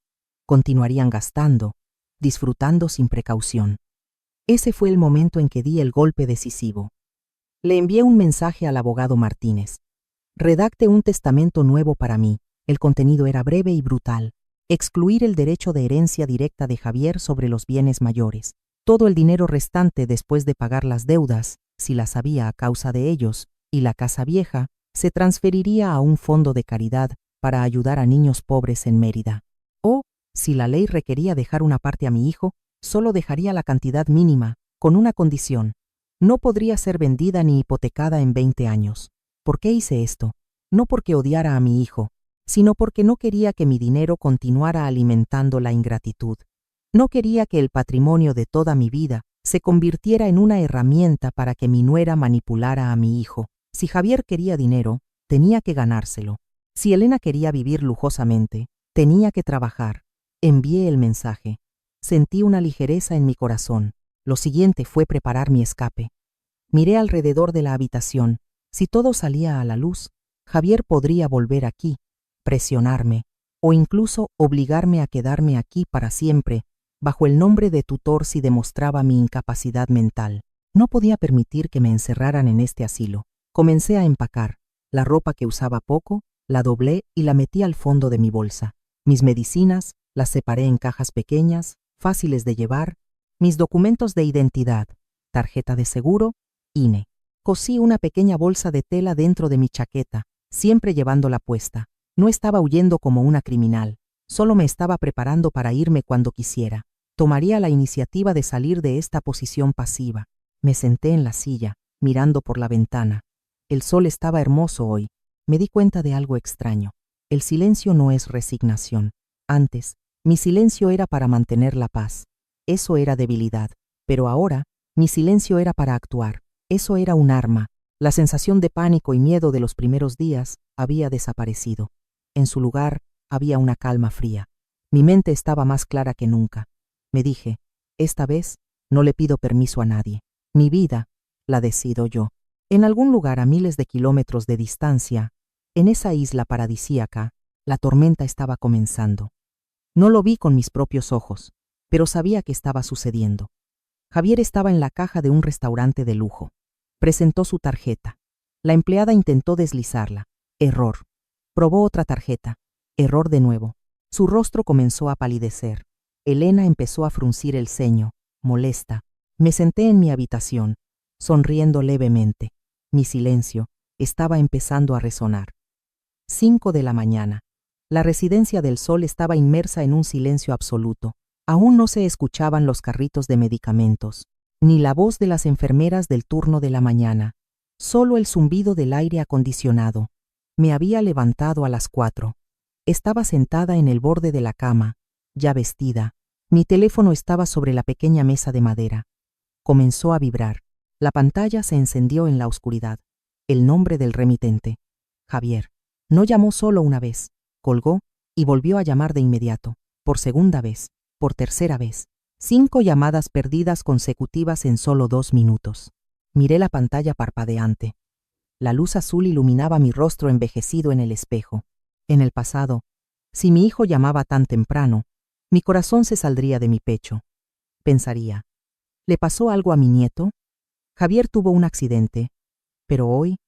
continuarían gastando, disfrutando sin precaución. Ese fue el momento en que di el golpe decisivo. Le envié un mensaje al abogado Martínez. Redacte un testamento nuevo para mí. El contenido era breve y brutal. Excluir el derecho de herencia directa de Javier sobre los bienes mayores. Todo el dinero restante después de pagar las deudas, si las había a causa de ellos, y la casa vieja, se transferiría a un fondo de caridad para ayudar a niños pobres en Mérida. O, si la ley requería dejar una parte a mi hijo, solo dejaría la cantidad mínima, con una condición. No podría ser vendida ni hipotecada en 20 años. ¿Por qué hice esto? No porque odiara a mi hijo, sino porque no quería que mi dinero continuara alimentando la ingratitud. No quería que el patrimonio de toda mi vida se convirtiera en una herramienta para que mi nuera manipulara a mi hijo. Si Javier quería dinero, tenía que ganárselo. Si Elena quería vivir lujosamente, tenía que trabajar. Envié el mensaje. Sentí una ligereza en mi corazón. Lo siguiente fue preparar mi escape. Miré alrededor de la habitación. Si todo salía a la luz, Javier podría volver aquí, presionarme, o incluso obligarme a quedarme aquí para siempre, bajo el nombre de tutor si demostraba mi incapacidad mental. No podía permitir que me encerraran en este asilo. Comencé a empacar. La ropa que usaba poco, la doblé y la metí al fondo de mi bolsa. Mis medicinas las separé en cajas pequeñas, fáciles de llevar, mis documentos de identidad, tarjeta de seguro, INE. Cosí una pequeña bolsa de tela dentro de mi chaqueta, siempre llevándola puesta. No estaba huyendo como una criminal, solo me estaba preparando para irme cuando quisiera. Tomaría la iniciativa de salir de esta posición pasiva. Me senté en la silla, mirando por la ventana. El sol estaba hermoso hoy. Me di cuenta de algo extraño. El silencio no es resignación. Antes, mi silencio era para mantener la paz. Eso era debilidad. Pero ahora, mi silencio era para actuar. Eso era un arma. La sensación de pánico y miedo de los primeros días había desaparecido. En su lugar, había una calma fría. Mi mente estaba más clara que nunca. Me dije, esta vez, no le pido permiso a nadie. Mi vida, la decido yo. En algún lugar a miles de kilómetros de distancia, en esa isla paradisíaca, la tormenta estaba comenzando. No lo vi con mis propios ojos, pero sabía que estaba sucediendo. Javier estaba en la caja de un restaurante de lujo. Presentó su tarjeta. La empleada intentó deslizarla. Error. Probó otra tarjeta. Error de nuevo. Su rostro comenzó a palidecer. Elena empezó a fruncir el ceño, molesta. Me senté en mi habitación, sonriendo levemente. Mi silencio estaba empezando a resonar. 5 de la mañana. La residencia del Sol estaba inmersa en un silencio absoluto. Aún no se escuchaban los carritos de medicamentos, ni la voz de las enfermeras del turno de la mañana. Solo el zumbido del aire acondicionado. Me había levantado a las 4. Estaba sentada en el borde de la cama, ya vestida. Mi teléfono estaba sobre la pequeña mesa de madera. Comenzó a vibrar. La pantalla se encendió en la oscuridad. El nombre del remitente. Javier. No llamó solo una vez. Colgó y volvió a llamar de inmediato. Por segunda vez. Por tercera vez. 5 llamadas perdidas consecutivas en solo 2 minutos. Miré la pantalla parpadeante. La luz azul iluminaba mi rostro envejecido en el espejo. En el pasado, si mi hijo llamaba tan temprano, mi corazón se saldría de mi pecho. Pensaría, ¿le pasó algo a mi nieto? Javier tuvo un accidente, pero hoy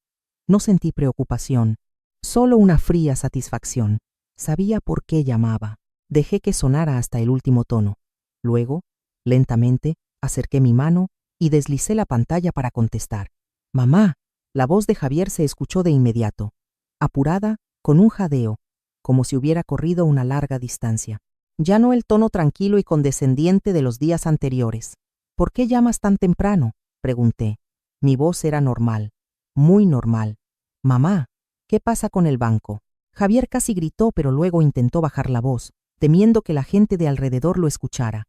no sentí preocupación, solo una fría satisfacción. Sabía por qué llamaba. Dejé que sonara hasta el último tono. Luego, lentamente, acerqué mi mano y deslicé la pantalla para contestar. «Mamá». La voz de Javier se escuchó de inmediato, apurada, con un jadeo, como si hubiera corrido una larga distancia. Ya no el tono tranquilo y condescendiente de los días anteriores. «¿Por qué llamas tan temprano?», pregunté. Mi voz era normal, muy normal. «Mamá, ¿qué pasa con el banco?». Javier casi gritó, pero luego intentó bajar la voz, temiendo que la gente de alrededor lo escuchara.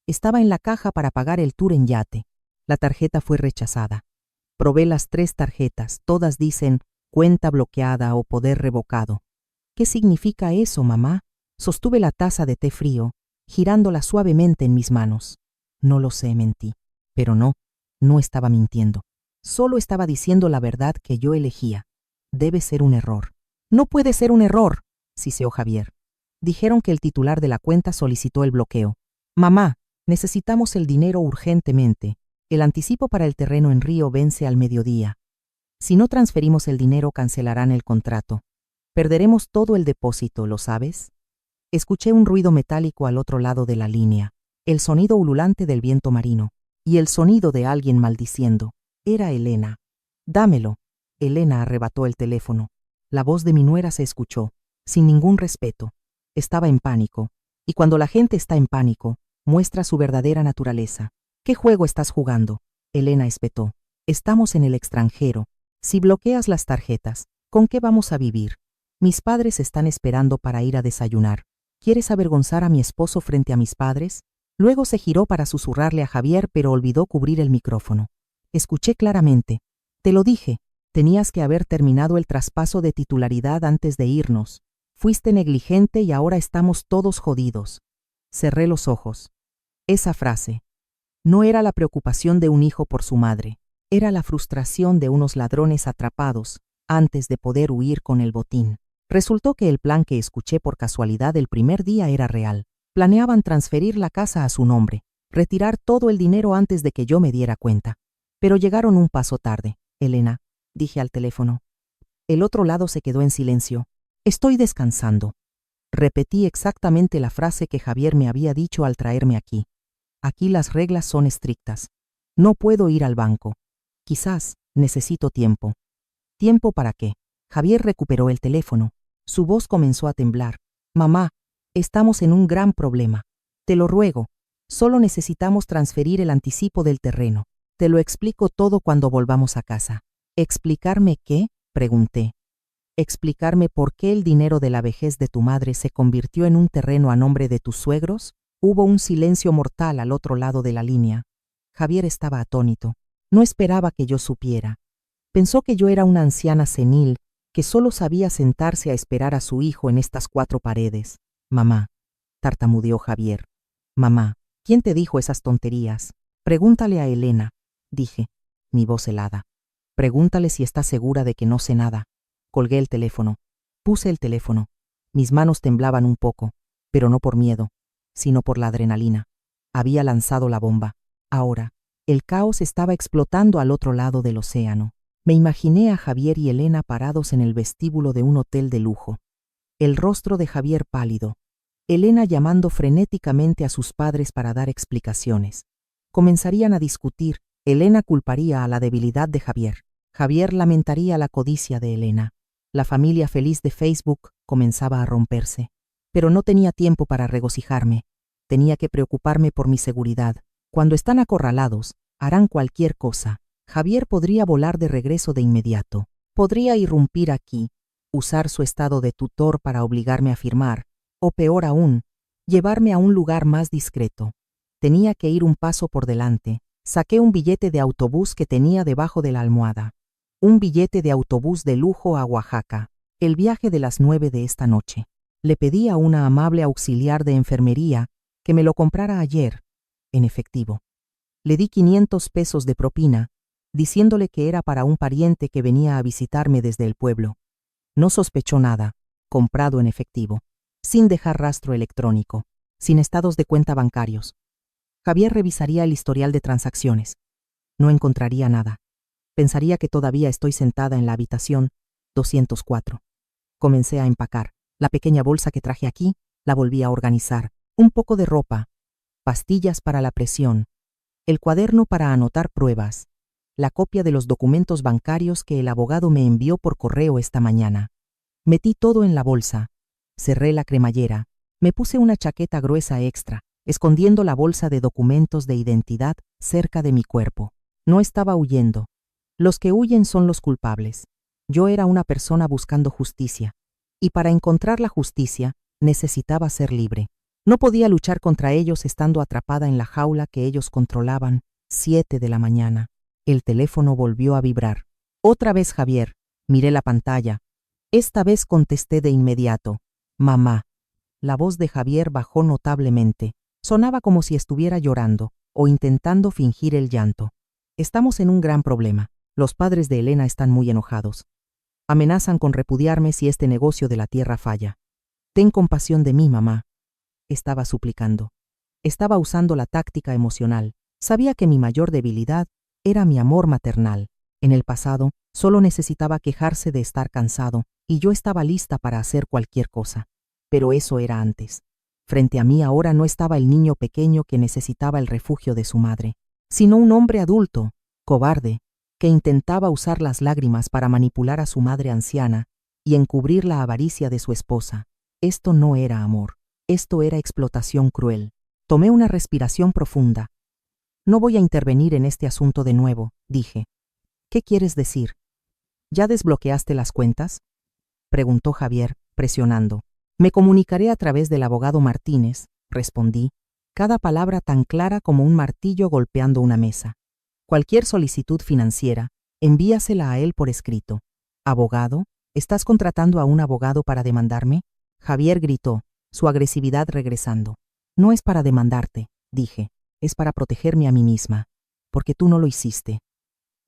Estaba en la caja para pagar el tour en yate. La tarjeta fue rechazada. Probé las 3 tarjetas, todas dicen cuenta bloqueada o poder revocado. ¿Qué significa eso, mamá? Sostuve la taza de té frío, girándola suavemente en mis manos. No lo sé, mentí. Pero no estaba mintiendo. Solo estaba diciendo la verdad que yo elegía. Debe ser un error. No puede ser un error, siseó Javier. Dijeron que el titular de la cuenta solicitó el bloqueo. Mamá, necesitamos el dinero urgentemente. El anticipo para el terreno en Río vence al mediodía. Si no transferimos el dinero, cancelarán el contrato. Perderemos todo el depósito, ¿lo sabes? Escuché un ruido metálico al otro lado de la línea, el sonido ululante del viento marino, y el sonido de alguien maldiciendo. Era Elena. Dámelo. Elena arrebató el teléfono. La voz de mi nuera se escuchó, sin ningún respeto. Estaba en pánico, y cuando la gente está en pánico, muestra su verdadera naturaleza. ¿Qué juego estás jugando? Elena espetó. Estamos en el extranjero. Si bloqueas las tarjetas, ¿con qué vamos a vivir? Mis padres están esperando para ir a desayunar. ¿Quieres avergonzar a mi esposo frente a mis padres? Luego se giró para susurrarle a Javier, pero olvidó cubrir el micrófono. Escuché claramente. Te lo dije, tenías que haber terminado el traspaso de titularidad antes de irnos. Fuiste negligente y ahora estamos todos jodidos. Cerré los ojos. Esa frase no era la preocupación de un hijo por su madre, era la frustración de unos ladrones atrapados antes de poder huir con el botín. Resultó que el plan que escuché por casualidad el primer día era real. Planeaban transferir la casa a su nombre, retirar todo el dinero antes de que yo me diera cuenta. Pero llegaron un paso tarde. Elena, dije al teléfono. El otro lado se quedó en silencio. Estoy descansando. Repetí exactamente la frase que Javier me había dicho al traerme aquí. Aquí las reglas son estrictas. No puedo ir al banco. Quizás necesito tiempo. ¿Tiempo para qué? Javier recuperó el teléfono. Su voz comenzó a temblar. Mamá, estamos en un gran problema. Te lo ruego. Solo necesitamos transferir el anticipo del terreno. Te lo explico todo cuando volvamos a casa. ¿Explicarme qué? Pregunté. ¿Explicarme por qué el dinero de la vejez de tu madre se convirtió en un terreno a nombre de tus suegros? Hubo un silencio mortal al otro lado de la línea. Javier estaba atónito. No esperaba que yo supiera. Pensó que yo era una anciana senil que solo sabía sentarse a esperar a su hijo en estas 4 paredes. Mamá, tartamudeó Javier. Mamá, ¿quién te dijo esas tonterías? Pregúntale a Elena, dije, mi voz helada. Pregúntale si está segura de que no sé nada. Colgué el teléfono. Puse el teléfono. Mis manos temblaban un poco, pero no por miedo, sino por la adrenalina. Había lanzado la bomba. Ahora, el caos estaba explotando al otro lado del océano. Me imaginé a Javier y Elena parados en el vestíbulo de un hotel de lujo. El rostro de Javier pálido. Elena llamando frenéticamente a sus padres para dar explicaciones. Comenzarían a discutir. Elena culparía a la debilidad de Javier. Javier lamentaría la codicia de Elena. La familia feliz de Facebook comenzaba a romperse. Pero no tenía tiempo para regocijarme. Tenía que preocuparme por mi seguridad. Cuando están acorralados, harán cualquier cosa. Javier podría volar de regreso de inmediato. Podría irrumpir aquí, usar su estado de tutor para obligarme a firmar, o peor aún, llevarme a un lugar más discreto. Tenía que ir un paso por delante. Saqué un billete de autobús que tenía debajo de la almohada. Un billete de autobús de lujo a Oaxaca. El viaje de las 9 de esta noche. Le pedí a una amable auxiliar de enfermería que me lo comprara ayer, en efectivo. Le di 500 pesos de propina, diciéndole que era para un pariente que venía a visitarme desde el pueblo. No sospechó nada, comprado en efectivo, sin dejar rastro electrónico, sin estados de cuenta bancarios. Javier revisaría el historial de transacciones. No encontraría nada. Pensaría que todavía estoy sentada en la habitación 204. Comencé a empacar. La pequeña bolsa que traje aquí, la volví a organizar. Un poco de ropa, pastillas para la presión, el cuaderno para anotar pruebas, la copia de los documentos bancarios que el abogado me envió por correo esta mañana. Metí todo en la bolsa, cerré la cremallera, me puse una chaqueta gruesa extra, escondiendo la bolsa de documentos de identidad cerca de mi cuerpo. No estaba huyendo. Los que huyen son los culpables. Yo era una persona buscando justicia, y para encontrar la justicia necesitaba ser libre. No podía luchar contra ellos estando atrapada en la jaula que ellos controlaban. 7 de la mañana. El teléfono volvió a vibrar. Otra vez Javier. Miré la pantalla. Esta vez contesté de inmediato. Mamá. La voz de Javier bajó notablemente. Sonaba como si estuviera llorando o intentando fingir el llanto. Estamos en un gran problema. Los padres de Elena están muy enojados. Amenazan con repudiarme si este negocio de la tierra falla. Ten compasión de mí, mamá. Estaba suplicando. Estaba usando la táctica emocional. Sabía que mi mayor debilidad era mi amor maternal. En el pasado, solo necesitaba quejarse de estar cansado, y yo estaba lista para hacer cualquier cosa. Pero eso era antes. Frente a mí ahora no estaba el niño pequeño que necesitaba el refugio de su madre, sino un hombre adulto, cobarde, que intentaba usar las lágrimas para manipular a su madre anciana y encubrir la avaricia de su esposa. Esto no era amor, esto era explotación cruel. Tomé una respiración profunda. No voy a intervenir en este asunto de nuevo, dije. ¿Qué quieres decir? ¿Ya desbloqueaste las cuentas?, preguntó Javier, presionando. Me comunicaré a través del abogado Martínez, respondí, cada palabra tan clara como un martillo golpeando una mesa. Cualquier solicitud financiera, envíasela a él por escrito. ¿Abogado? ¿Estás contratando a un abogado para demandarme? Javier gritó, su agresividad regresando. No es para demandarte, dije, es para protegerme a mí misma, porque tú no lo hiciste.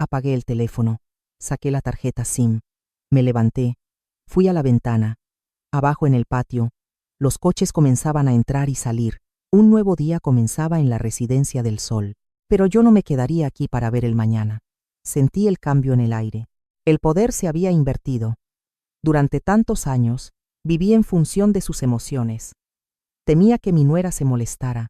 Apagué el teléfono, saqué la tarjeta SIM, me levanté, fui a la ventana. Abajo en el patio, los coches comenzaban a entrar y salir. Un nuevo día comenzaba en la Residencia del Sol. Pero yo no me quedaría aquí para ver el mañana. Sentí el cambio en el aire. El poder se había invertido. Durante tantos años, viví en función de sus emociones. Temía que mi nuera se molestara.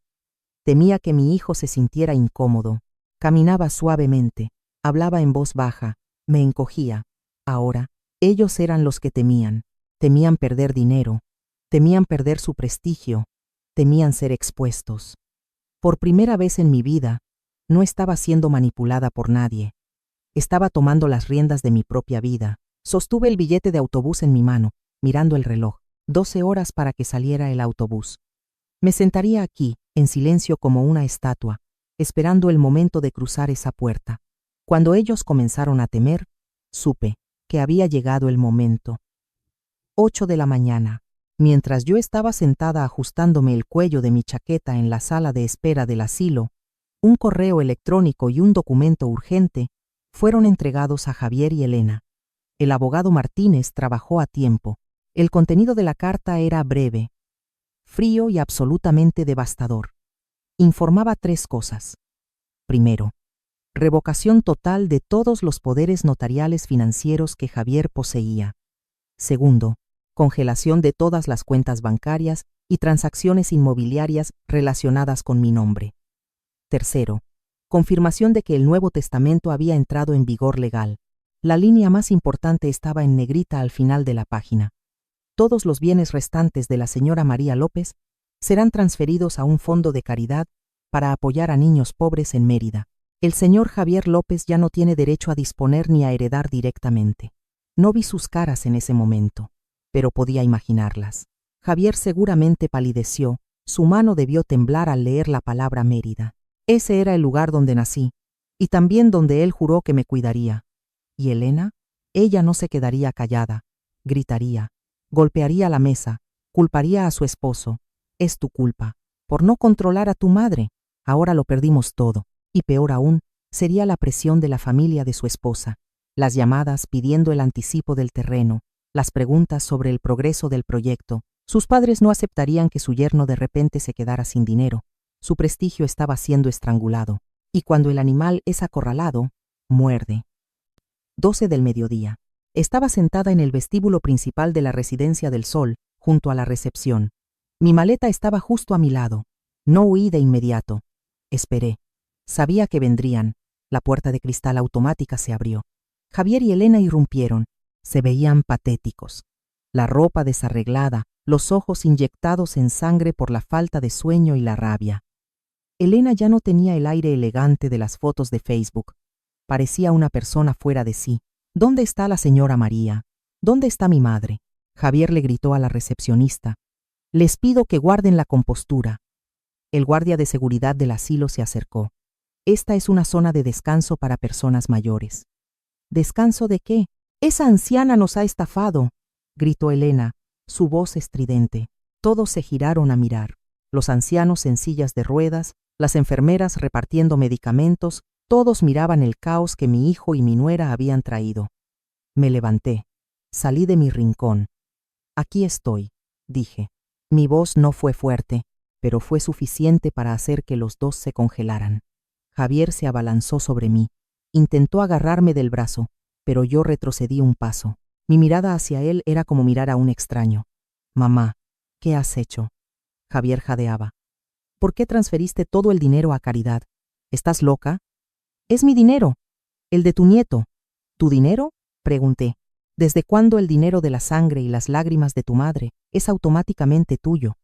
Temía que mi hijo se sintiera incómodo. Caminaba suavemente, hablaba en voz baja, me encogía. Ahora, ellos eran los que temían. Temían perder dinero, temían perder su prestigio, temían ser expuestos. Por primera vez en mi vida, no estaba siendo manipulada por nadie. Estaba tomando las riendas de mi propia vida. Sostuve el billete de autobús en mi mano, mirando el reloj. 12 horas para que saliera el autobús. Me sentaría aquí, en silencio como una estatua, esperando el momento de cruzar esa puerta. Cuando ellos comenzaron a temer, supe que había llegado el momento. 8 de la mañana. Mientras yo estaba sentada ajustándome el cuello de mi chaqueta en la sala de espera del asilo, un correo electrónico y un documento urgente fueron entregados a Javier y Elena. El abogado Martínez trabajó a tiempo. El contenido de la carta era breve, frío y absolutamente devastador. Informaba 3 cosas. Primero, revocación total de todos los poderes notariales financieros que Javier poseía. Segundo, congelación de todas las cuentas bancarias y transacciones inmobiliarias relacionadas con mi nombre. Tercero, confirmación de que el Nuevo Testamento había entrado en vigor legal. La línea más importante estaba en negrita al final de la página. Todos los bienes restantes de la señora María López serán transferidos a un fondo de caridad para apoyar a niños pobres en Mérida. El señor Javier López ya no tiene derecho a disponer ni a heredar directamente. No vi sus caras en ese momento, pero podía imaginarlas. Javier seguramente palideció, su mano debió temblar al leer la palabra Mérida. Ese era el lugar donde nací, y también donde él juró que me cuidaría. ¿Y Elena? Ella no se quedaría callada, gritaría, golpearía la mesa, culparía a su esposo. Es tu culpa, por no controlar a tu madre. Ahora lo perdimos todo, y peor aún, sería la presión de la familia de su esposa, las llamadas pidiendo el anticipo del terreno, las preguntas sobre el progreso del proyecto. Sus padres no aceptarían que su yerno de repente se quedara sin dinero. Su prestigio estaba siendo estrangulado, y cuando el animal es acorralado, muerde. 12 del mediodía. Estaba sentada en el vestíbulo principal de la Residencia del Sol, junto a la recepción. Mi maleta estaba justo a mi lado. No huí de inmediato. Esperé. Sabía que vendrían. La puerta de cristal automática se abrió. Javier y Elena irrumpieron. Se veían patéticos. La ropa desarreglada, los ojos inyectados en sangre por la falta de sueño y la rabia. Elena ya no tenía el aire elegante de las fotos de Facebook. Parecía una persona fuera de sí. ¿Dónde está la señora María? ¿Dónde está mi madre? Javier le gritó a la recepcionista. Les pido que guarden la compostura. El guardia de seguridad del asilo se acercó. Esta es una zona de descanso para personas mayores. ¿Descanso de qué? Esa anciana nos ha estafado, gritó Elena, su voz estridente. Todos se giraron a mirar. Los ancianos en sillas de ruedas, las enfermeras repartiendo medicamentos, todos miraban el caos que mi hijo y mi nuera habían traído. Me levanté. Salí de mi rincón. Aquí estoy. dije. Mi voz no fue fuerte, pero fue suficiente para hacer que los dos se congelaran. Javier se abalanzó sobre mí. Intentó agarrarme del brazo, pero yo retrocedí un paso. Mi mirada hacia él era como mirar a un extraño. Mamá, ¿qué has hecho? Javier jadeaba. ¿Por qué transferiste todo el dinero a Caridad? ¿Estás loca? Es mi dinero, el de tu nieto. ¿Tu dinero? Pregunté. ¿Desde cuándo el dinero de la sangre y las lágrimas de tu madre es automáticamente tuyo?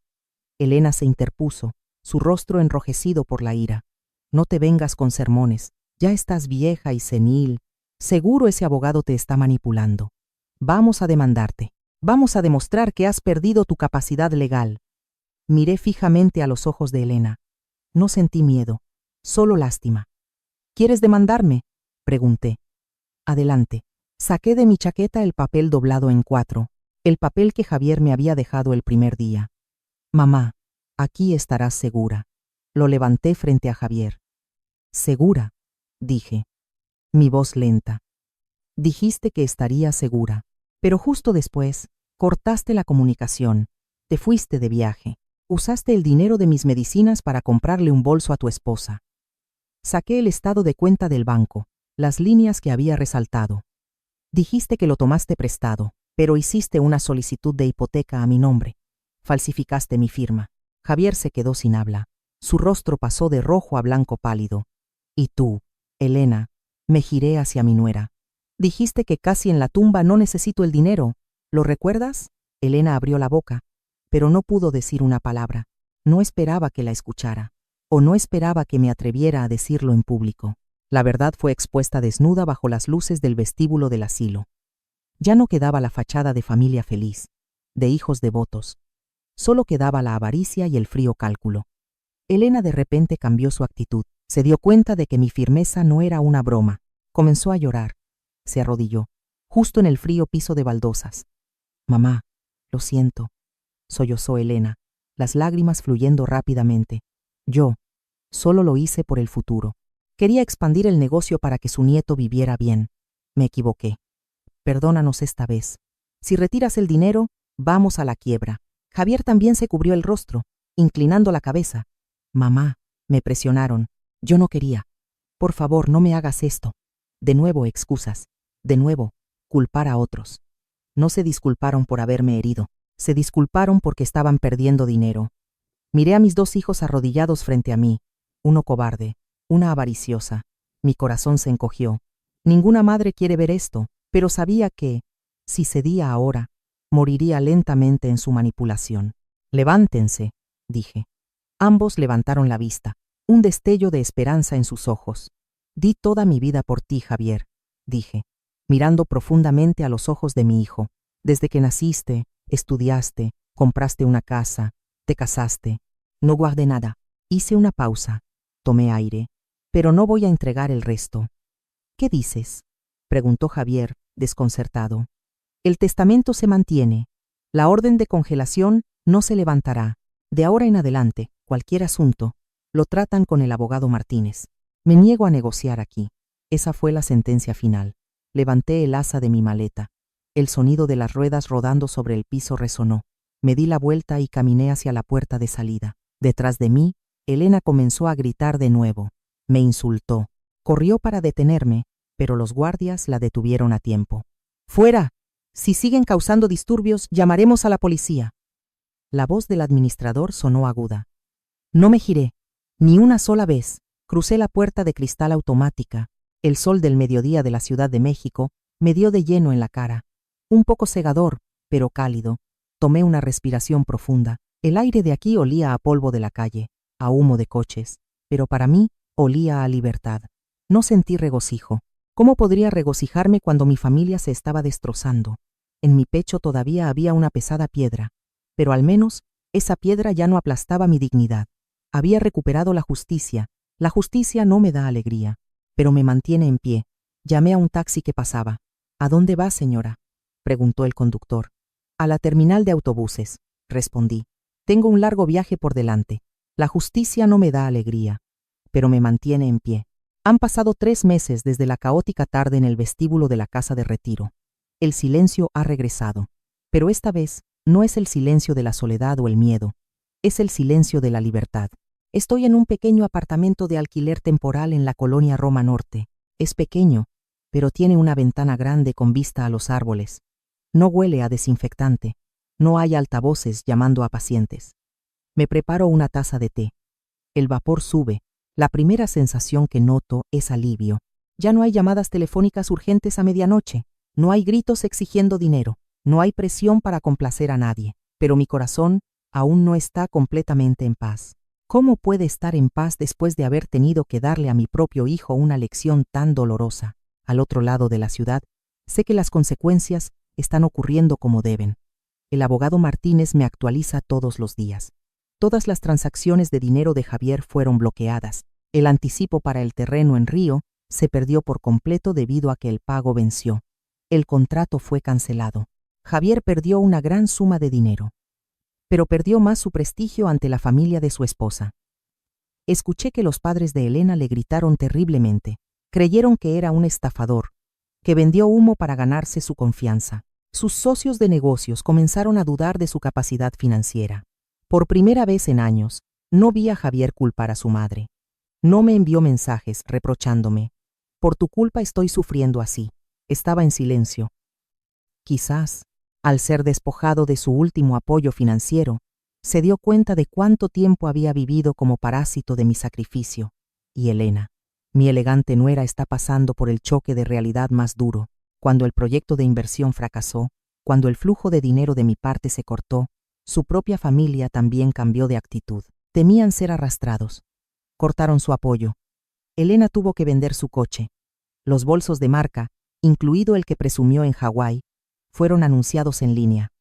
Elena se interpuso, su rostro enrojecido por la ira. No te vengas con sermones. Ya estás vieja y senil. Seguro ese abogado te está manipulando. Vamos a demandarte. Vamos a demostrar que has perdido tu capacidad legal. Miré fijamente a los ojos de Elena. No sentí miedo, solo lástima. ¿Quieres demandarme? Pregunté. Adelante. Saqué de mi chaqueta el papel doblado en 4, el papel que Javier me había dejado el primer día. Mamá, aquí estarás segura. Lo levanté frente a Javier. ¿Segura? Dije. Mi voz lenta. Dijiste que estaría segura, pero justo después cortaste la comunicación, te fuiste de viaje, usaste el dinero de mis medicinas para comprarle un bolso a tu esposa. Saqué el estado de cuenta del banco, las líneas que había resaltado. Dijiste que lo tomaste prestado, pero hiciste una solicitud de hipoteca a mi nombre. Falsificaste mi firma. Javier se quedó sin habla. Su rostro pasó de rojo a blanco pálido. Y tú, Elena, me giré hacia mi nuera. Dijiste que casi en la tumba no necesito el dinero. ¿Lo recuerdas? Elena abrió la boca, pero no pudo decir una palabra. No esperaba que la escuchara, o no esperaba que me atreviera a decirlo en público. La verdad fue expuesta desnuda bajo las luces del vestíbulo del asilo. Ya no quedaba la fachada de familia feliz, de hijos devotos. Solo quedaba la avaricia y el frío cálculo. Elena de repente cambió su actitud. Se dio cuenta de que mi firmeza no era una broma. Comenzó a llorar. Se arrodilló, justo en el frío piso de baldosas. Mamá, lo siento, sollozó Elena, las lágrimas fluyendo rápidamente. Yo solo lo hice por el futuro. Quería expandir el negocio para que su nieto viviera bien. Me equivoqué. Perdónanos esta vez. Si retiras el dinero, vamos a la quiebra. Javier también se cubrió el rostro, inclinando la cabeza. Mamá, me presionaron. Yo no quería. Por favor, no me hagas esto. De nuevo excusas. De nuevo, culpar a otros. No se disculparon por haberme herido. Se disculparon porque estaban perdiendo dinero. Miré a mis 2 hijos arrodillados frente a mí. Uno cobarde, una avariciosa. Mi corazón se encogió. Ninguna madre quiere ver esto, pero sabía que, si cedía ahora, moriría lentamente en su manipulación. Levántense, dije. Ambos levantaron la vista, un destello de esperanza en sus ojos. Di toda mi vida por ti, Javier, dije, mirando profundamente a los ojos de mi hijo. Desde que naciste, estudiaste, compraste una casa, te casaste. No guardé nada. Hice una pausa, tomé aire, pero no voy a entregar el resto. ¿Qué dices? Preguntó Javier, desconcertado. El testamento se mantiene. La orden de congelación no se levantará. De ahora en adelante, cualquier asunto, lo tratan con el abogado Martínez. Me niego a negociar aquí. Esa fue la sentencia final. Levanté el asa de mi maleta. El sonido de las ruedas rodando sobre el piso resonó. Me di la vuelta y caminé hacia la puerta de salida. Detrás de mí, Elena comenzó a gritar de nuevo. Me insultó. Corrió para detenerme, pero los guardias la detuvieron a tiempo. ¡Fuera! Si siguen causando disturbios, llamaremos a la policía. La voz del administrador sonó aguda. No me giré, ni una sola vez. Crucé la puerta de cristal automática. El sol del mediodía de la Ciudad de México me dio de lleno en la cara. Un poco cegador, pero cálido. Tomé una respiración profunda. El aire de aquí olía a polvo de la calle, a humo de coches, pero para mí olía a libertad. No sentí regocijo. ¿Cómo podría regocijarme cuando mi familia se estaba destrozando? En mi pecho todavía había una pesada piedra, pero al menos esa piedra ya no aplastaba mi dignidad. Había recuperado la justicia. La justicia no me da alegría, pero me mantiene en pie. Llamé a un taxi que pasaba. ¿A dónde va, señora?, preguntó el conductor. A la terminal de autobuses, respondí. Tengo un largo viaje por delante. La justicia no me da alegría, pero me mantiene en pie. Han pasado 3 meses desde la caótica tarde en el vestíbulo de la casa de retiro. El silencio ha regresado, pero esta vez No es el silencio de la soledad o el miedo, es el silencio de la libertad. Estoy en un pequeño apartamento de alquiler temporal en la colonia Roma Norte. Es pequeño, pero tiene una ventana grande con vista a los árboles. No huele a desinfectante. No hay altavoces llamando a pacientes. Me preparo una taza de té. El vapor sube. La primera sensación que noto es alivio. Ya no hay llamadas telefónicas urgentes a medianoche. No hay gritos exigiendo dinero. No hay presión para complacer a nadie. Pero mi corazón aún no está completamente en paz. ¿Cómo puede estar en paz después de haber tenido que darle a mi propio hijo una lección tan dolorosa? Al otro lado de la ciudad, sé que las consecuencias están ocurriendo como deben. El abogado Martínez me actualiza todos los días. Todas las transacciones de dinero de Javier fueron bloqueadas. El anticipo para el terreno en Río se perdió por completo debido a que el pago venció. El contrato fue cancelado. Javier perdió una gran suma de dinero, pero perdió más su prestigio ante la familia de su esposa. Escuché que los padres de Elena le gritaron terriblemente. Creyeron que era un estafador, que vendió humo para ganarse su confianza. Sus socios de negocios comenzaron a dudar de su capacidad financiera. Por primera vez en años, no vi a Javier culpar a su madre. No me envió mensajes reprochándome. Por tu culpa estoy sufriendo así. Estaba en silencio. Quizás, al ser despojado de su último apoyo financiero, se dio cuenta de cuánto tiempo había vivido como parásito de mi sacrificio. Y Elena, mi elegante nuera, está pasando por el choque de realidad más duro. Cuando el proyecto de inversión fracasó, cuando el flujo de dinero de mi parte se cortó, su propia familia también cambió de actitud. Temían ser arrastrados. Cortaron su apoyo. Elena tuvo que vender su coche. Los bolsos de marca, incluido el que presumió en Hawái, fueron anunciados en línea.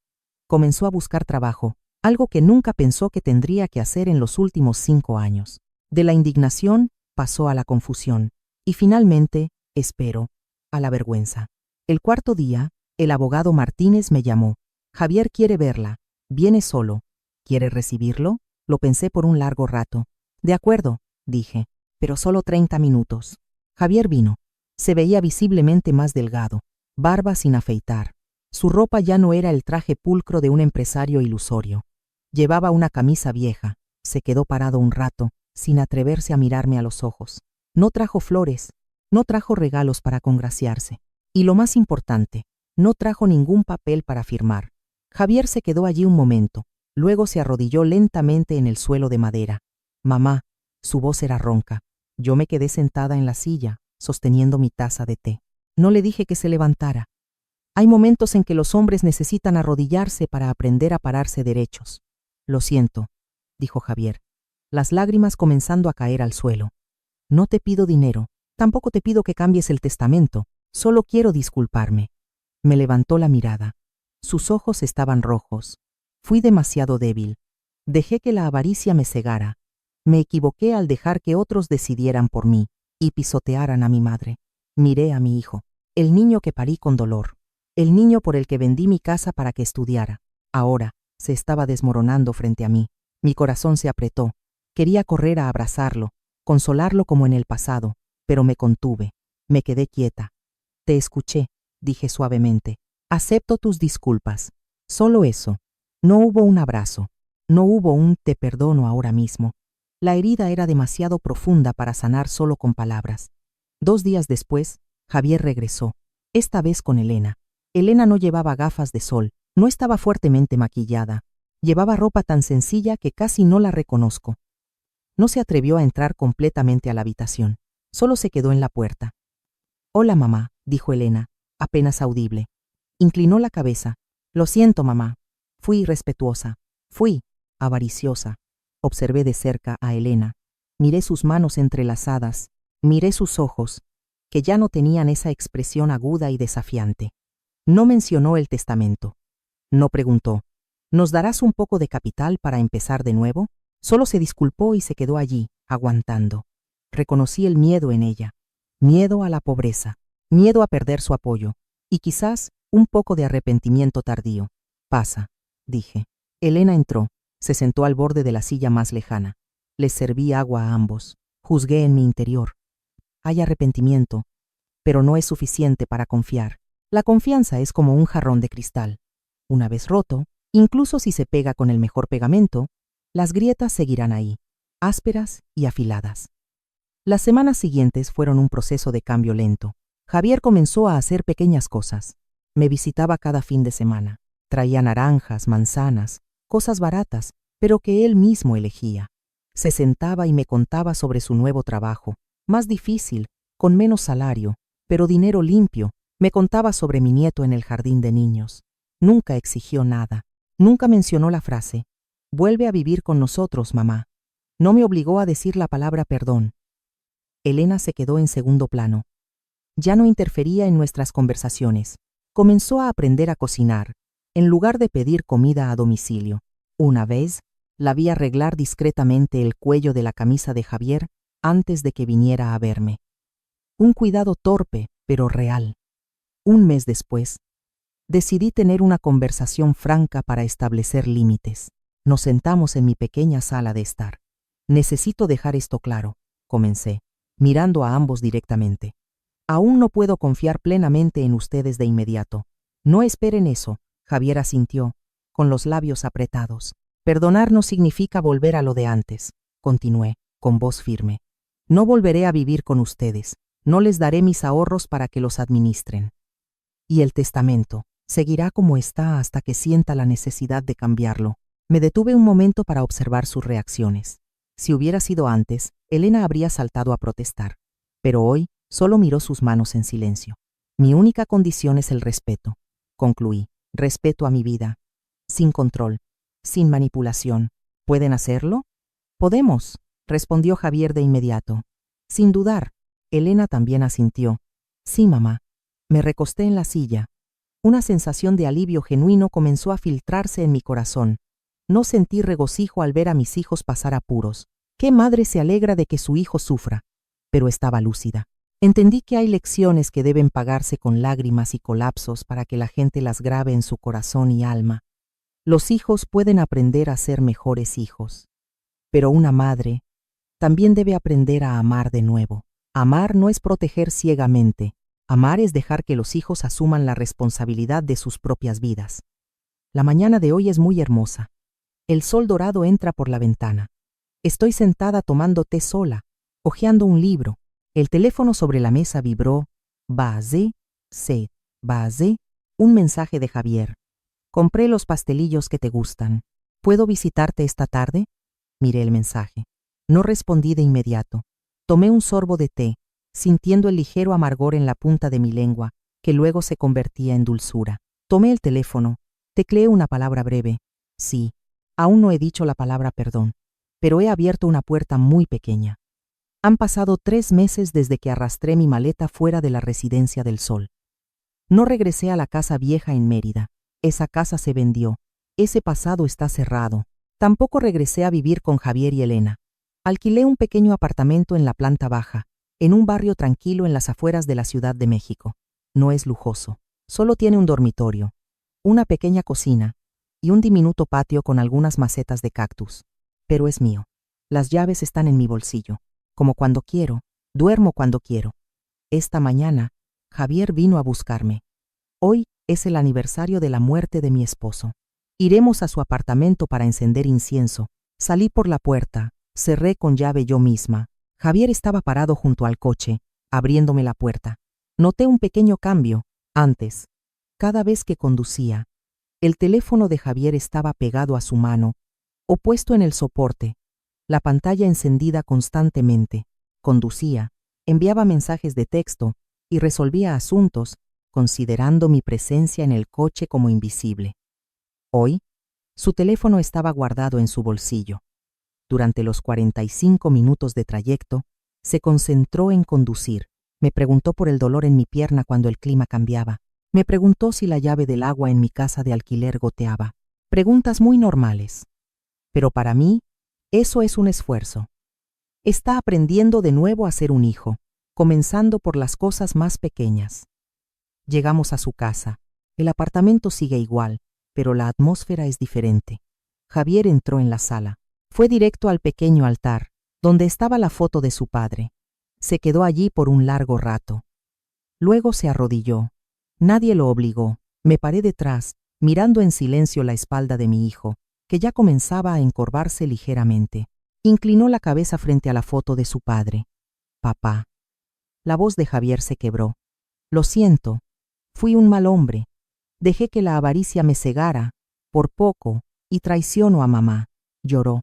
Comenzó a buscar trabajo, algo que nunca pensó que tendría que hacer en los últimos 5 años. De la indignación pasó a la confusión y finalmente, espero, a la vergüenza. El cuarto día, el abogado Martínez me llamó. Javier quiere verla. Viene solo. ¿Quiere recibirlo? Lo pensé por un largo rato. De acuerdo, dije, pero solo 30 minutos. Javier vino. Se veía visiblemente más delgado, barba sin afeitar. Su ropa ya no era el traje pulcro de un empresario ilusorio. Llevaba una camisa vieja. Se quedó parado un rato, sin atreverse a mirarme a los ojos. No trajo flores, no trajo regalos para congraciarse. Y lo más importante, no trajo ningún papel para firmar. Javier se quedó allí un momento, luego se arrodilló lentamente en el suelo de madera. Mamá, su voz era ronca. Yo me quedé sentada en la silla, sosteniendo mi taza de té. No le dije que se levantara. Hay momentos en que los hombres necesitan arrodillarse para aprender a pararse derechos. Lo siento, dijo Javier, las lágrimas comenzando a caer al suelo. No te pido dinero, tampoco te pido que cambies el testamento, solo quiero disculparme. Me levantó la mirada. Sus ojos estaban rojos. Fui demasiado débil. Dejé que la avaricia me cegara. Me equivoqué al dejar que otros decidieran por mí y pisotearan a mi madre. Miré a mi hijo, el niño que parí con dolor, el niño por el que vendí mi casa para que estudiara. Ahora se estaba desmoronando frente a mí. Mi corazón se apretó. Quería correr a abrazarlo, consolarlo como en el pasado, pero me contuve. Me quedé quieta. Te escuché, dije suavemente. Acepto tus disculpas. Solo eso. No hubo un abrazo. No hubo un te perdono ahora mismo. La herida era demasiado profunda para sanar solo con palabras. 2 días después, Javier regresó, esta vez con Elena. Elena no llevaba gafas de sol, no estaba fuertemente maquillada. Llevaba ropa tan sencilla que casi no la reconozco. No se atrevió a entrar completamente a la habitación. Solo se quedó en la puerta. Hola, mamá, dijo Elena, apenas audible. Inclinó la cabeza. Lo siento, mamá. Fui irrespetuosa. Fui avariciosa. Observé de cerca a Elena. Miré sus manos entrelazadas. Miré sus ojos, que ya no tenían esa expresión aguda y desafiante. No mencionó el testamento. No preguntó, ¿nos darás un poco de capital para empezar de nuevo? Solo se disculpó y se quedó allí, aguantando. Reconocí el miedo en ella. Miedo a la pobreza. Miedo a perder su apoyo. Y quizás un poco de arrepentimiento tardío. Pasa, dije. Elena entró. Se sentó al borde de la silla más lejana. Les serví agua a ambos. Juzgué en mi interior. Hay arrepentimiento, pero no es suficiente para confiar. La confianza es como un jarrón de cristal. Una vez roto, Incluso si se pega con el mejor pegamento, las grietas seguirán ahí, ásperas y afiladas. Las semanas siguientes fueron un proceso de cambio lento. Javier comenzó a hacer pequeñas cosas. Me visitaba cada fin de semana. Traía naranjas, manzanas, cosas baratas, pero que él mismo elegía. Se sentaba y me contaba sobre su nuevo trabajo, más difícil, con menos salario, pero dinero limpio. Me contaba sobre mi nieto en el jardín de niños. Nunca exigió nada. Nunca mencionó la frase, «Vuelve a vivir con nosotros, mamá». No me obligó a decir la palabra perdón. Elena se quedó en segundo plano. Ya no interfería en nuestras conversaciones. Comenzó a aprender a cocinar, en lugar de pedir comida a domicilio. Una vez, la vi arreglar discretamente el cuello de la camisa de Javier antes de que viniera a verme. Un cuidado torpe, pero real. Un mes después, decidí tener una conversación franca para establecer límites. Nos sentamos en mi pequeña sala de estar. «Necesito dejar esto claro», comencé, mirando a ambos directamente. «Aún no puedo confiar plenamente en ustedes de inmediato. No esperen eso», Javier asintió, con los labios apretados. «Perdonar no significa volver a lo de antes», continué, con voz firme. «No volveré a vivir con ustedes. No les daré mis ahorros para que los administren. Y el testamento seguirá como está hasta que sienta la necesidad de cambiarlo». Me detuve un momento para observar sus reacciones. Si hubiera sido antes, Elena habría saltado a protestar. Pero hoy solo miró sus manos en silencio. «Mi única condición es el respeto», concluí. «Respeto a mi vida. Sin control, sin manipulación. ¿Pueden hacerlo?» «Podemos», respondió Javier de inmediato. Sin dudar, Elena también asintió. «Sí, mamá». Me recosté en la silla. Una sensación de alivio genuino comenzó a filtrarse en mi corazón. No sentí regocijo al ver a mis hijos pasar apuros. ¿Qué madre se alegra de que su hijo sufra? Pero estaba lúcida. Entendí que hay lecciones que deben pagarse con lágrimas y colapsos para que la gente las grabe en su corazón y alma. Los hijos pueden aprender a ser mejores hijos. Pero una madre también debe aprender a amar de nuevo. Amar no es proteger ciegamente. Amar es dejar que los hijos asuman la responsabilidad de sus propias vidas. La mañana de hoy es muy hermosa. El sol dorado entra por la ventana. Estoy sentada tomando té sola, hojeando un libro. El teléfono sobre la mesa vibró. «Basé, un mensaje de Javier. «Compré los pastelillos que te gustan. ¿Puedo visitarte esta tarde?» Miré el mensaje. No respondí de inmediato. Tomé un sorbo de té, sintiendo el ligero amargor en la punta de mi lengua, que luego se convertía en dulzura. Tomé el teléfono, tecleé una palabra breve. Sí. Aún no he dicho la palabra perdón, pero he abierto una puerta muy pequeña. Han pasado 3 meses desde que arrastré mi maleta fuera de la Residencia del Sol. No regresé a la casa vieja en Mérida. Esa casa se vendió. Ese pasado está cerrado. Tampoco regresé a vivir con Javier y Elena. Alquilé un pequeño apartamento en la planta baja, en un barrio tranquilo en las afueras de la Ciudad de México. No es lujoso. Solo tiene un dormitorio, una pequeña cocina, y un diminuto patio con algunas macetas de cactus. Pero es mío. Las llaves están en mi bolsillo. Como cuando quiero, duermo cuando quiero. Esta mañana, Javier vino a buscarme. Hoy es el aniversario de la muerte de mi esposo. Iremos a su apartamento para encender incienso. Salí por la puerta, cerré con llave yo misma. Javier estaba parado junto al coche, abriéndome la puerta. Noté un pequeño cambio. Antes, cada vez que conducía, el teléfono de Javier estaba pegado a su mano, o puesto en el soporte, la pantalla encendida constantemente. Conducía, enviaba mensajes de texto y resolvía asuntos, considerando mi presencia en el coche como invisible. Hoy, su teléfono estaba guardado en su bolsillo. Durante los 45 minutos de trayecto, se concentró en conducir. Me preguntó por el dolor en mi pierna cuando el clima cambiaba. Me preguntó si la llave del agua en mi casa de alquiler goteaba. Preguntas muy normales. Pero para mí, eso es un esfuerzo. Está aprendiendo de nuevo a ser un hijo, comenzando por las cosas más pequeñas. Llegamos a su casa. El apartamento sigue igual, pero la atmósfera es diferente. Javier entró en la sala. Fue directo al pequeño altar, donde estaba la foto de su padre. Se quedó allí por un largo rato. Luego se arrodilló. Nadie lo obligó. Me paré detrás, mirando en silencio la espalda de mi hijo, que ya comenzaba a encorvarse ligeramente. Inclinó la cabeza frente a la foto de su padre. Papá. La voz de Javier se quebró. Lo siento. Fui un mal hombre. Dejé que la avaricia me cegara, por poco, y traiciono a mamá. Lloró.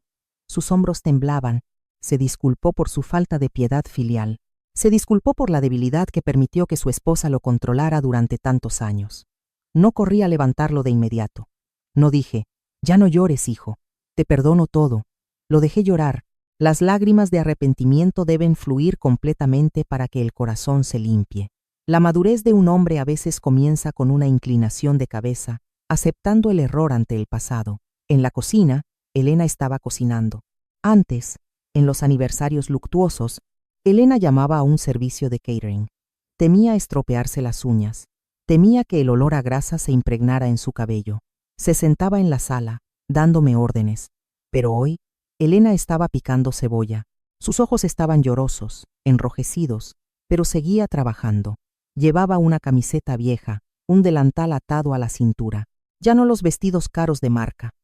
Sus hombros temblaban. Se disculpó por su falta de piedad filial. Se disculpó por la debilidad que permitió que su esposa lo controlara durante tantos años. No corrí a levantarlo de inmediato. No dije, ya no llores, hijo. Te perdono todo. Lo dejé llorar. Las lágrimas de arrepentimiento deben fluir completamente para que el corazón se limpie. La madurez de un hombre a veces comienza con una inclinación de cabeza, aceptando el error ante el pasado. En la cocina, Elena estaba cocinando. Antes, en los aniversarios luctuosos, Elena llamaba a un servicio de catering. Temía estropearse las uñas. Temía que el olor a grasa se impregnara en su cabello. Se sentaba en la sala, dándome órdenes. Pero hoy, Elena estaba picando cebolla. Sus ojos estaban llorosos, enrojecidos, pero seguía trabajando. Llevaba una camiseta vieja, un delantal atado a la cintura. Ya no los vestidos caros de marca.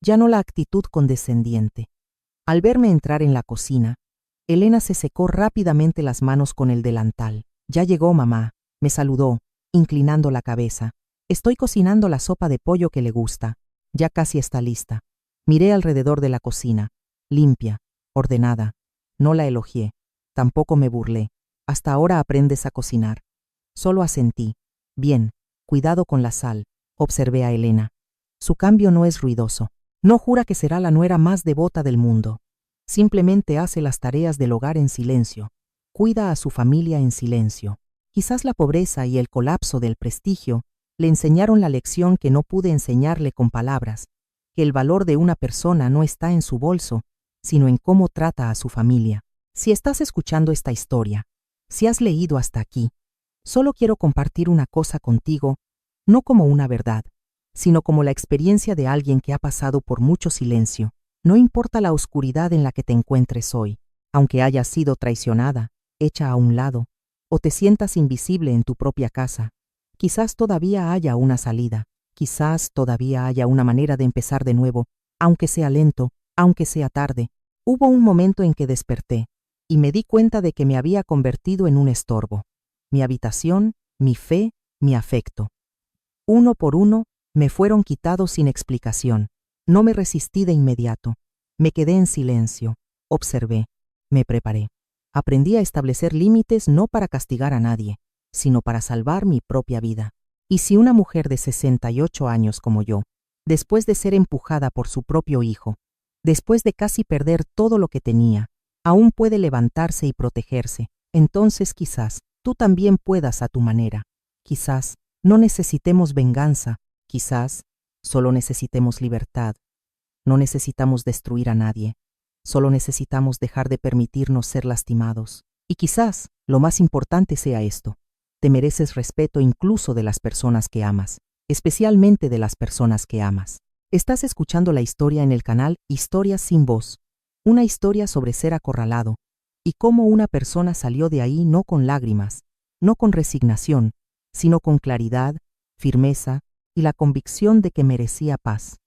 Ya no la actitud condescendiente. Al verme entrar en la cocina, Elena se secó rápidamente las manos con el delantal. Ya llegó mamá, me saludó, inclinando la cabeza. Estoy cocinando la sopa de pollo que le gusta. Ya casi está lista. Miré alrededor de la cocina. Limpia, ordenada. No la elogié. Tampoco me burlé. Hasta ahora aprendes a cocinar. Solo asentí. Bien, cuidado con la sal, observé a Elena. Su cambio no es ruidoso. No jura que será la nuera más devota del mundo. Simplemente hace las tareas del hogar en silencio. Cuida a su familia en silencio. Quizás la pobreza y el colapso del prestigio le enseñaron la lección que no pude enseñarle con palabras, que el valor de una persona no está en su bolso, sino en cómo trata a su familia. Si estás escuchando esta historia, si has leído hasta aquí, solo quiero compartir una cosa contigo, no como una verdad, sino como la experiencia de alguien que ha pasado por mucho silencio. No importa la oscuridad en la que te encuentres hoy, aunque hayas sido traicionada, hecha a un lado, o te sientas invisible en tu propia casa, quizás todavía haya una salida, quizás todavía haya una manera de empezar de nuevo, aunque sea lento, aunque sea tarde. Hubo un momento en que desperté, y me di cuenta de que me había convertido en un estorbo. Mi habitación, mi fe, mi afecto. Uno por uno, me fueron quitados sin explicación. No me resistí de inmediato. Me quedé en silencio. Observé. Me preparé. Aprendí a establecer límites no para castigar a nadie, sino para salvar mi propia vida. Y si una mujer de 68 años como yo, después de ser empujada por su propio hijo, después de casi perder todo lo que tenía, aún puede levantarse y protegerse, entonces quizás tú también puedas a tu manera. Quizás no necesitemos venganza, quizás solo necesitemos libertad. No necesitamos destruir a nadie, solo necesitamos dejar de permitirnos ser lastimados. Y quizás lo más importante sea esto: te mereces respeto incluso de las personas que amas, especialmente de las personas que amas. Estás escuchando la historia en el canal Historias sin voz, una historia sobre ser acorralado y cómo una persona salió de ahí no con lágrimas, no con resignación, sino con claridad, firmeza y la convicción de que merecía paz.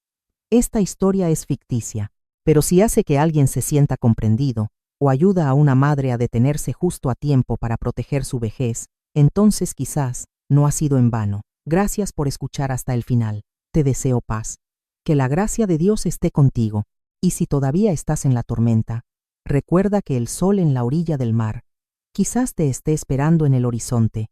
Esta historia es ficticia, pero si hace que alguien se sienta comprendido o ayuda a una madre a detenerse justo a tiempo para proteger su vejez, entonces quizás no ha sido en vano. Gracias por escuchar hasta el final. Te deseo paz. Que la gracia de Dios esté contigo. Y si todavía estás en la tormenta, recuerda que el sol en la orilla del mar quizás te esté esperando en el horizonte,